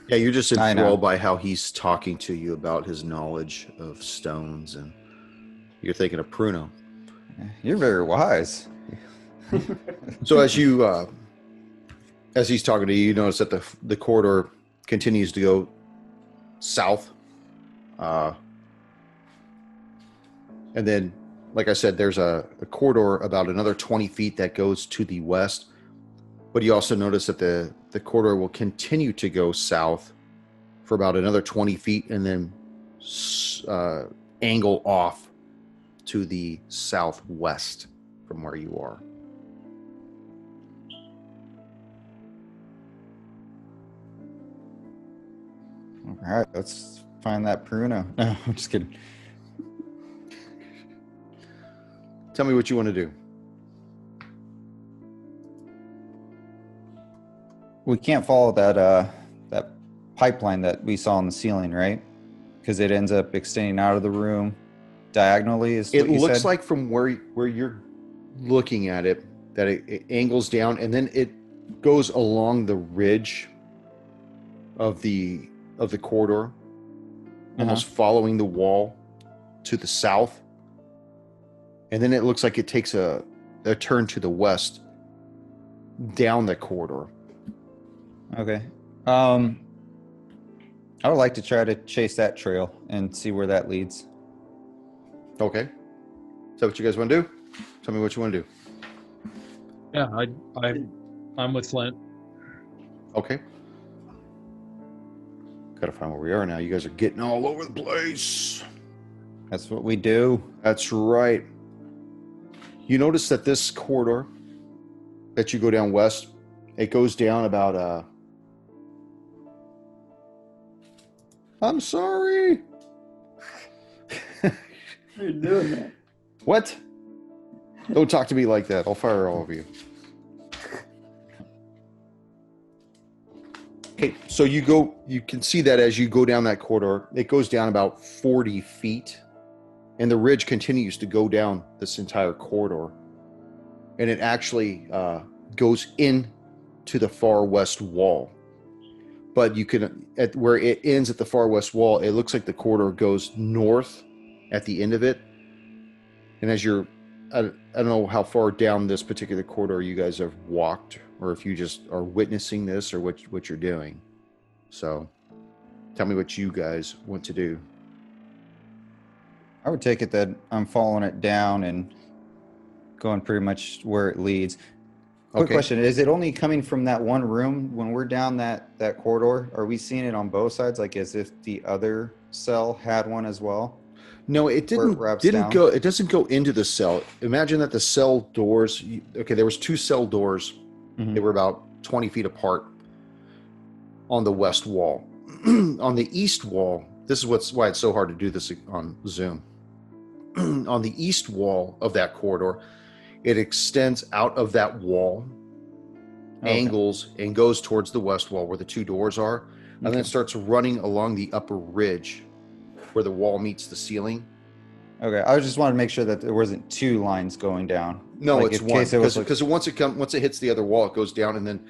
Yeah, you're just I know. enthralled by how he's talking to you about his knowledge of stones, and you're thinking of pruno. You're very wise. So as you, as he's talking to you, you notice that the corridor continues to go south, and then, like I said, there's a corridor about another 20 feet that goes to the west. But you also notice that the corridor will continue to go south for about another 20 feet, and then angle off to the southwest from where you are. All right. Let's find that pruno. No, I'm just kidding. Tell me what you want to do. We can't follow that that pipeline that we saw on the ceiling, right? Because it ends up extending out of the room diagonally. Is It what you looks said? like from where you're looking at it that it angles down, and then it goes along the ridge of the corridor, almost following the wall to the south, and then it looks like it takes a turn to the west down the corridor. Okay. I would like to try to chase that trail and see where that leads. Okay, is that what you guys want to do? Tell me what you want to do. Yeah, I'm with Flint. Okay, gotta find where we are now. You guys are getting all over the place. That's what we do. That's right. You notice that this corridor that you go down west, it goes down about I'm sorry. What are you doing, man? What? Don't talk to me like that. I'll fire all of you. Okay, so you can see that as you go down that corridor, it goes down about 40 feet, and the ridge continues to go down this entire corridor. And it actually goes in to the far west wall. But you can, at where it ends at the far west wall, it looks like the corridor goes north at the end of it. And as you're, I don't know how far down this particular corridor you guys have walked, or if you just are witnessing this, or what you're doing. So tell me what you guys want to do. I would take it that I'm following it down and going pretty much where it leads. Quick Okay. question. Is it only coming from that one room when we're down that corridor? Are we seeing it on both sides, like as if the other cell had one as well? No, it Where it didn't. wraps Didn't down? go. It doesn't go into the cell. Imagine that the cell doors. Okay, there was 2 cell doors. Mhm. They were about 20 feet apart on the west wall. On the east wall, this is why it's so hard to do this on Zoom. On the east wall of that corridor, it extends out of that wall, Okay. angles, and goes towards the west wall where the 2 doors are, and then Okay. it starts running along the upper ridge where the wall meets the ceiling. Okay, I just wanted to make sure that there wasn't 2 lines going down. No, Like, it's in one case it was because once it hits the other wall, it goes down and then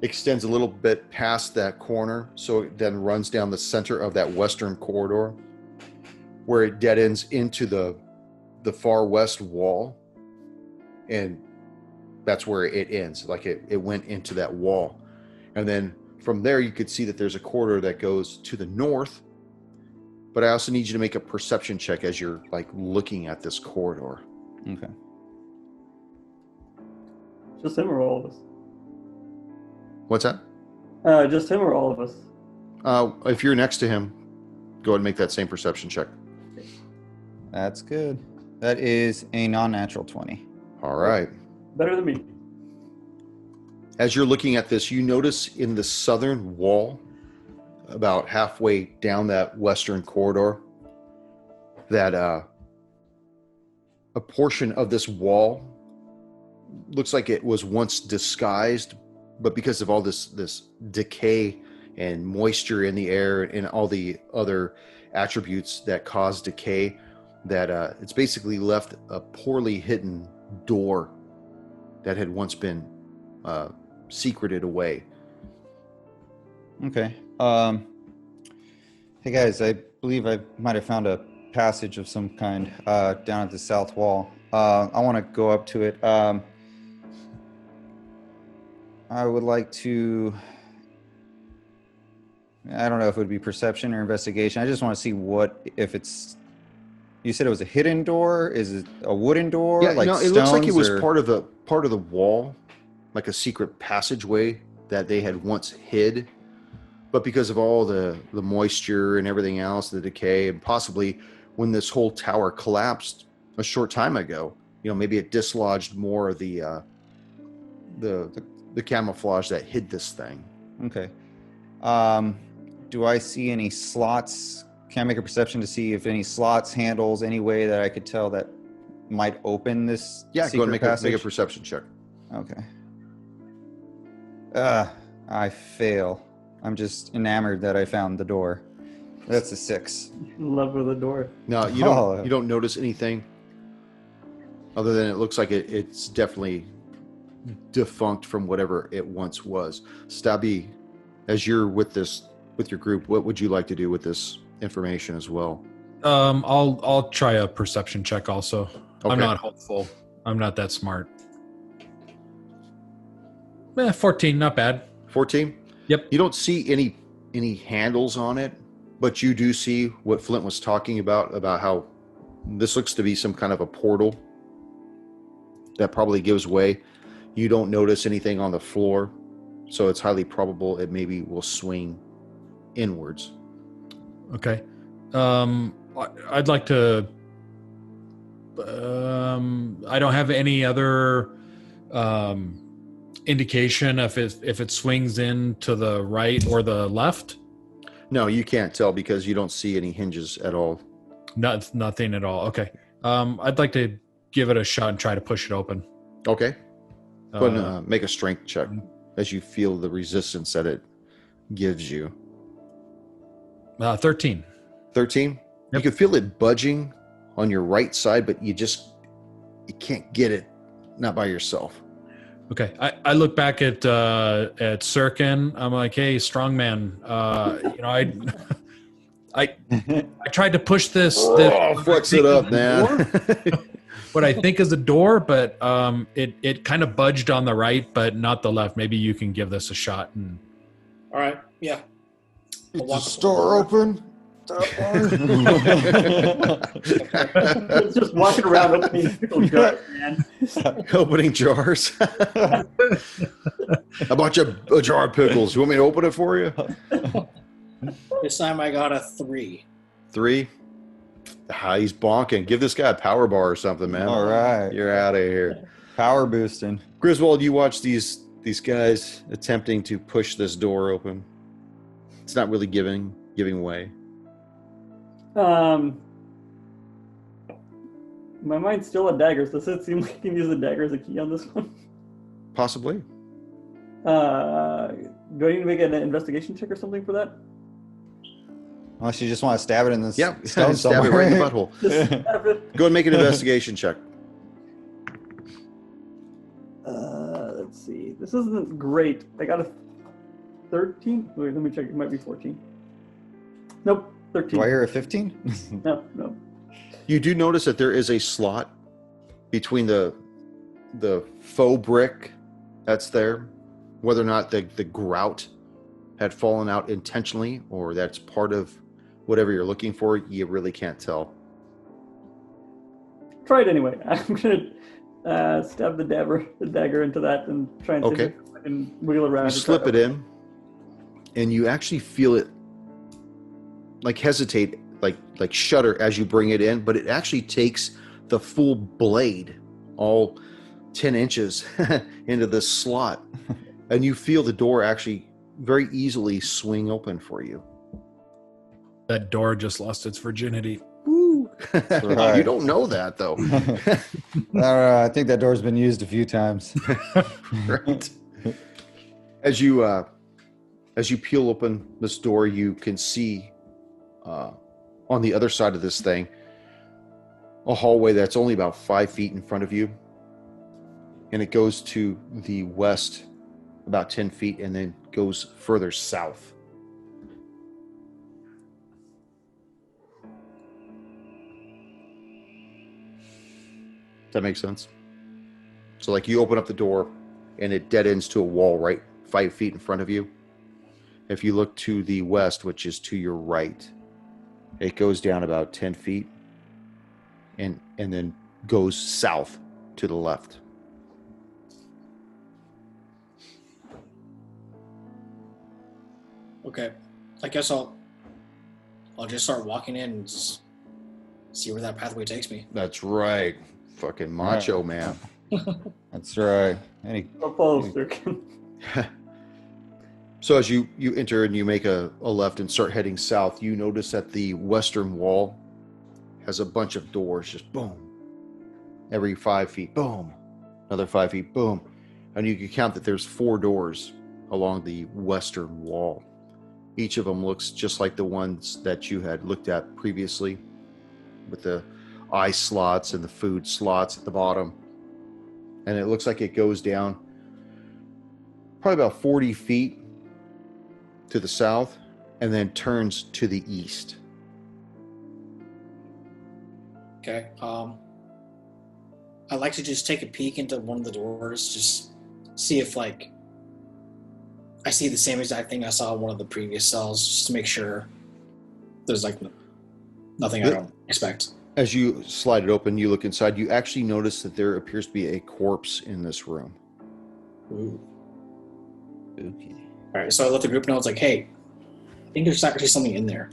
extends a little bit past that corner, so it then runs down the center of that western corridor, where it dead ends into the far west wall, and that's where it ends. Like it went into that wall, and then from there you could see that there's a corridor that goes to the north. But I also need you to make a perception check as you're like looking at this corridor. Okay. Just him or all of us? What's that? Just him or all of us? If you're next to him, go ahead and make that same perception check. That's good. That is a non-natural 20. All right. Better than me. As you're looking at this, you notice in the southern wall, about halfway down that western corridor, that a portion of this wall looks like it was once disguised, but because of all this decay and moisture in the air and all the other attributes that cause decay, that it's basically left a poorly hidden door that had once been secreted away. Okay. Hey guys, I believe I might have found a passage of some kind down at the south wall. I want to go up to it. I would like to. I don't know if it would be perception or investigation. I just want to see if it's. You said it was a hidden door. Is it a wooden door? Yeah, like no, it looks like it was stones, or- part of the wall, like a secret passageway that they had once hid. But because of all the moisture and everything else, the decay, and possibly when this whole tower collapsed a short time ago, maybe it dislodged more of the camouflage that hid this thing. Okay. Do I see any slots? Can I make a perception to see if any slots, handles, any way that I could tell that might open this Yeah, go secret ahead and passage? make a perception check. Okay. I fail. I'm just enamored that I found the door. That's a 6. In love with the door. No, you don't notice anything other than it looks like it's definitely defunct from whatever it once was. Stabby, as you're with your group, what would you like to do with this information as well? I'll try a perception check also. Okay. I'm not hopeful. I'm not that smart. 14, not bad. 14? Yep. You don't see any handles on it, but you do see what Flint was talking about how this looks to be some kind of a portal that probably gives way. You don't notice anything on the floor, so it's highly probable it maybe will swing inwards. Okay. I'd like to. I don't have any other indication if it swings in to the right or the left. No, you can't tell because you don't see any hinges at all. Nothing at all. Okay. I'd like to give it a shot and try to push it open. Okay. Go ahead and make a strength check as you feel the resistance that it gives you. 13. 13? Yep. You can feel it budging on your right side, but you can't get it, not by yourself. Okay. I look back at Sirkin. I'm like, hey, strong man. I tried to push this Flex it up, man. what I think is a door, but it kind of budged on the right, but not the left. Maybe you can give this a shot. And All right. Yeah. Is the store open? It's just walking around opening pickle jars, man. Opening jars. I bought you a jar of pickles. You want me to open it for you? This time I got a 3. 3. He's bonking. Give this guy a power bar or something, man. All right. You're out of here. Power boosting. Griswold, you watch these guys attempting to push this door open. It's not really giving way. My mind's still at daggers. Does it seem like you can use a dagger as a key on this one? Possibly. Do I need to make an investigation check or something for that? Unless you just want to stab it in the Yeah, stone stab it somewhere. right in the butthole. Just stab it. Go and make an investigation check. Let's see. This isn't great. I got a 13. Wait, let me check. It might be 14. Nope, 13. Do I hear a 15? No. You do notice that there is a slot between the faux brick that's there. Whether or not the grout had fallen out intentionally or that's part of whatever you're looking for, you really can't tell. Try it anyway. I'm gonna stab the dagger into that and try and see Okay. if I can wheel around. You slip it in, and you actually feel it like hesitate, like shudder as you bring it in, but it actually takes the full blade, all 10 inches into this slot, and you feel the door actually very easily swing open for you. That door just lost its virginity. Woo! right. You don't know that though. I think that door's been used a few times. Right. As you peel open this door, you can see on the other side of this thing a hallway that's only about 5 feet in front of you, and it goes to the west about 10 feet and then goes further south. Does that make sense? So like you open up the door and it dead ends to a wall right 5 feet in front of you. If you look to the west, which is to your right, it goes down about 10 feet and then goes south to the left. Okay, I guess I'll just start walking in and just see where that pathway takes me. That's right. Fucking macho man. That's right. So as you enter and you make a left and start heading south, you notice that the western wall has a bunch of doors, just boom. Every 5 feet, boom. Another 5 feet, boom. And you can count that there's 4 doors along the western wall. Each of them looks just like the ones that you had looked at previously, with the eye slots and the food slots at the bottom. And it looks like it goes down probably about 40 feet to the south and then turns to the east. Okay. I'd like to just take a peek into one of the doors, just see if like I see the same exact thing I saw in one of the previous cells, just to make sure there's like nothing I don't expect. As you slide it open, you look inside, you actually notice that there appears to be a corpse in this room. Ooh. Okay. All right, so I let the group know. It's like, hey, I think there's actually something in there.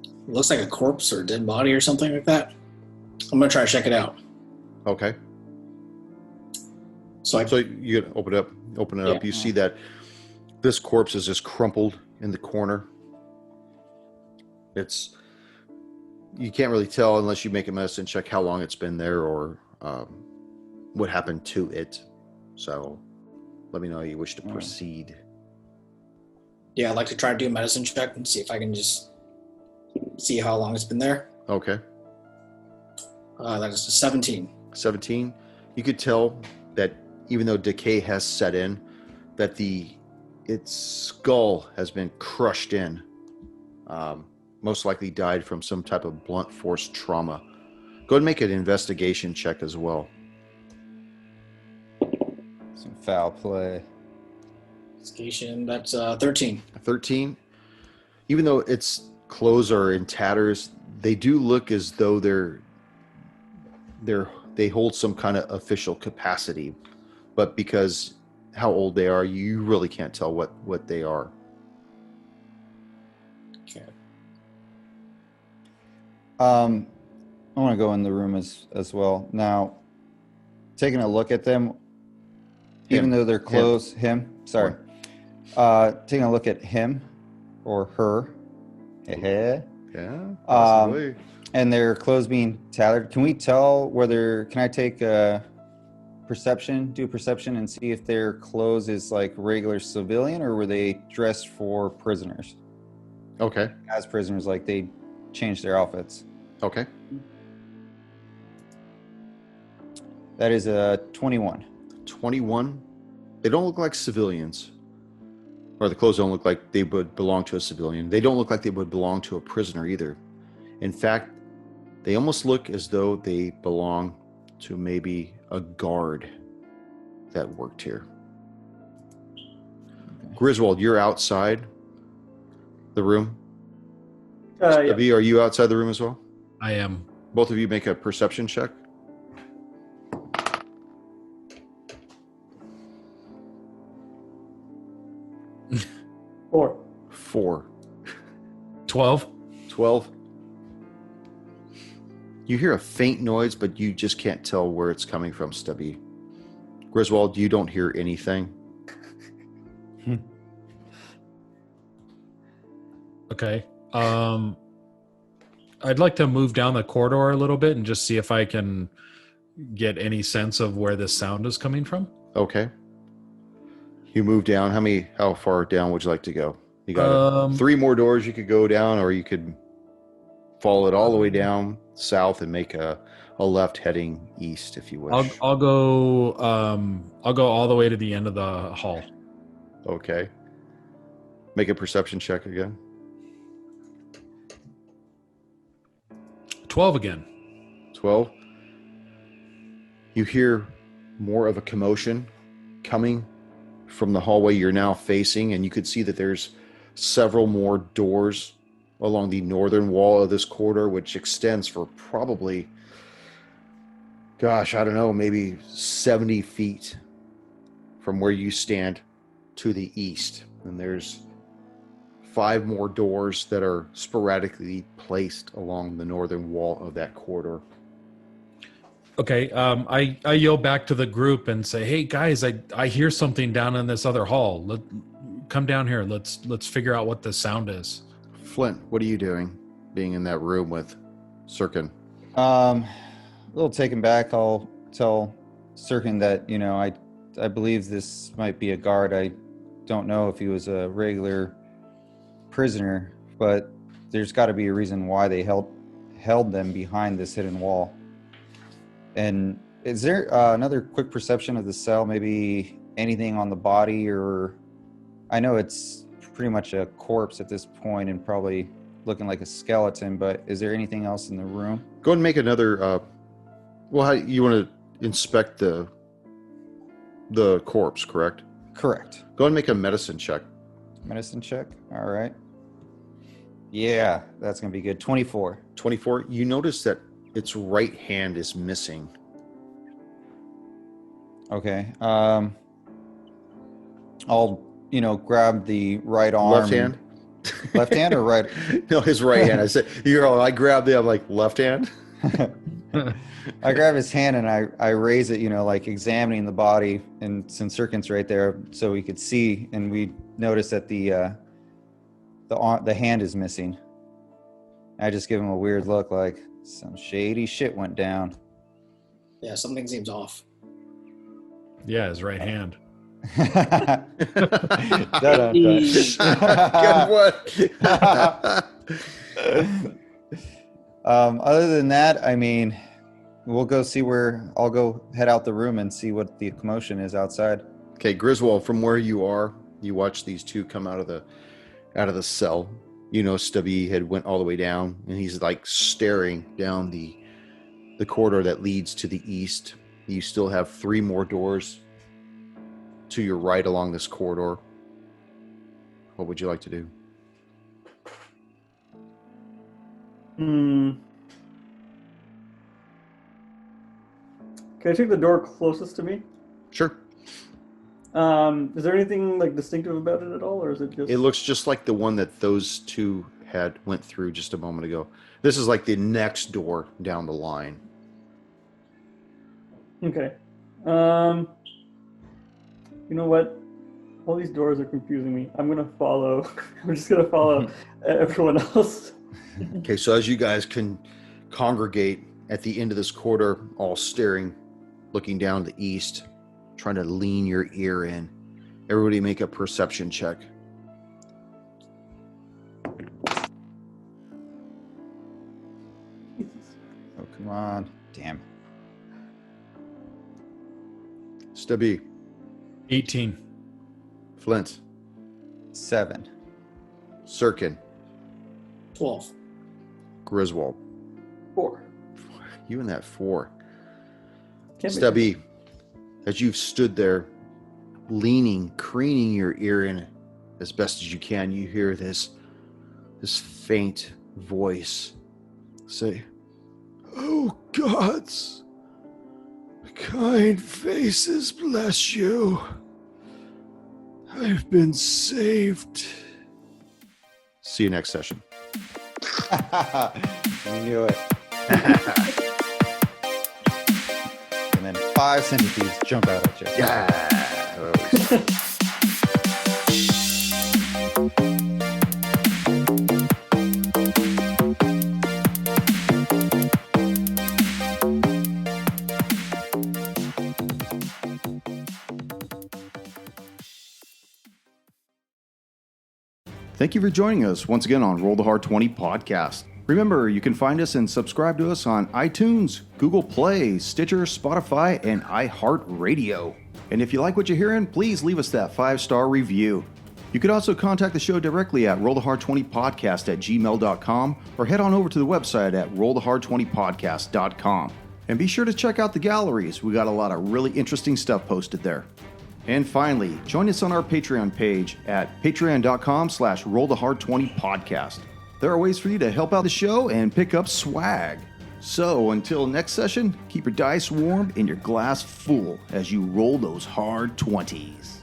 It looks like a corpse or a dead body or something like that. I'm gonna try to check it out. Okay. So you open it up. You see that this corpse is just crumpled in the corner. You can't really tell unless you make a medicine check how long it's been there or what happened to it. So let me know how you wish to proceed. yeah, I'd like to try to do a medicine check and see if I can just see how long it's been there. Okay. That is a 17. 17. You could tell that even though decay has set in, that its skull has been crushed in. Most likely died from some type of blunt force trauma. Go ahead and make an investigation check as well. Some foul play. Investigation, that's 13. 13. Even though its clothes are in tatters, they do look as though they hold some kind of official capacity. But because how old they are, you really can't tell what they are. Okay. I want to go in the room as well. Now, taking a look at them, even though they're closed, sorry. Taking a look at him or her. Yeah, possibly. And their clothes being tattered. Can we tell whether, can I take do perception and see if their clothes is like regular civilian or were they dressed for prisoners? Okay. As prisoners, like they changed their outfits. Okay. That is a 21. 21. They don't look like civilians. Or the clothes don't look like they would belong to a civilian. They don't look like they would belong to a prisoner either. In fact, they almost look as though they belong to maybe a guard that worked here. Okay. Griswold, you're outside the room. Yeah. Abby, are you outside the room as well? I am. Both of you make a perception check. 4. 12. 12. You hear a faint noise, but you just can't tell where it's coming from, Stubby. Griswold, you don't hear anything. Okay. I'd like to move down the corridor a little bit and just see if I can get any sense of where this sound is coming from. Okay. You move down. How far down would you like to go? You got 3 more doors you could go down, or you could follow it all the way down south and make a left heading east if you wish. I'll go all the way to the end of the hall. Okay. Make a perception check again. 12 again. 12. You hear more of a commotion coming from the hallway you're now facing, and you could see that there's several more doors along the northern wall of this corridor, which extends for probably, gosh, I don't know, maybe 70 feet from where you stand to the east. And there's 5 more doors that are sporadically placed along the northern wall of that corridor. Okay, I yell back to the group and say, "Hey guys, I hear something down in this other hall. Come down here. Let's figure out what the sound is." Flint, what are you doing, being in that room with Sirkin? A little taken back. I'll tell Sirkin that I believe this might be a guard. I don't know if he was a regular prisoner, but there's got to be a reason why they held them behind this hidden wall. And is there another quick perception of the cell? Maybe anything on the body, or I know it's pretty much a corpse at this point and probably looking like a skeleton, but is there anything else in the room? Go ahead and make another. How you want to inspect the corpse? Correct. Correct. Go ahead and make a medicine check. Medicine check. All right. Yeah, that's gonna be good. 24. 24. You notice that its right hand is missing. Okay. I'll grab the right arm. Left hand. Left hand or right? No, his right hand. I said, I grabbed it. I'm like, left hand. I grab his hand and I raise it, like examining the body, and since Sirkin's right there, so we could see, and we notice that the hand is missing. I just give him a weird look, like some shady shit went down. Yeah, something seems off. Yeah, his right hand. Good one. Other than that, I mean, we'll go see I'll go head out the room and see what the commotion is outside. Okay, Griswold, from where you are, you watch these two come out of the cell. Stubby had went all the way down, and he's like staring down the corridor that leads to the east. You still have 3 more doors to your right along this corridor. What would you like to do? Can I take the door closest to me? Sure. Is there anything like distinctive about it at all, or is it just? It looks just like the one that those two went through just a moment ago. This is like the next door down the line. Okay. You know what? All these doors are confusing me. I'm gonna follow. I'm just gonna follow everyone else. Okay, so as you guys can congregate at the end of this corridor, all staring, looking down to the east, trying to lean your ear in. Everybody make a perception check. Oh, come on. Damn. Stubby, 18. Flint, 7. Sirkin, 12. Griswold. 4. You and that 4. Can't be- Stubby, as you've stood there, leaning, craning your ear in as best as you can, you hear this faint voice say, "Oh, gods, kind faces, bless you. I've been saved." See you next session. You knew it. And then 5 centipedes jump out at you. Yeah. Thank you for joining us once again on Roll the Hard 20 podcast. Remember, you can find us and subscribe to us on iTunes, Google Play, Stitcher, Spotify, and iHeart Radio. And if you like what you're hearing, please leave us that 5-star review. You could also contact the show directly at rollthehard20podcast@gmail.com or head on over to the website at rollthehard20podcast.com. And be sure to check out the galleries. We got a lot of really interesting stuff posted there. And finally, join us on our Patreon page at patreon.com/rollthehard20podcast. There are ways for you to help out the show and pick up swag. So until next session, keep your dice warm and your glass full as you roll those hard 20s.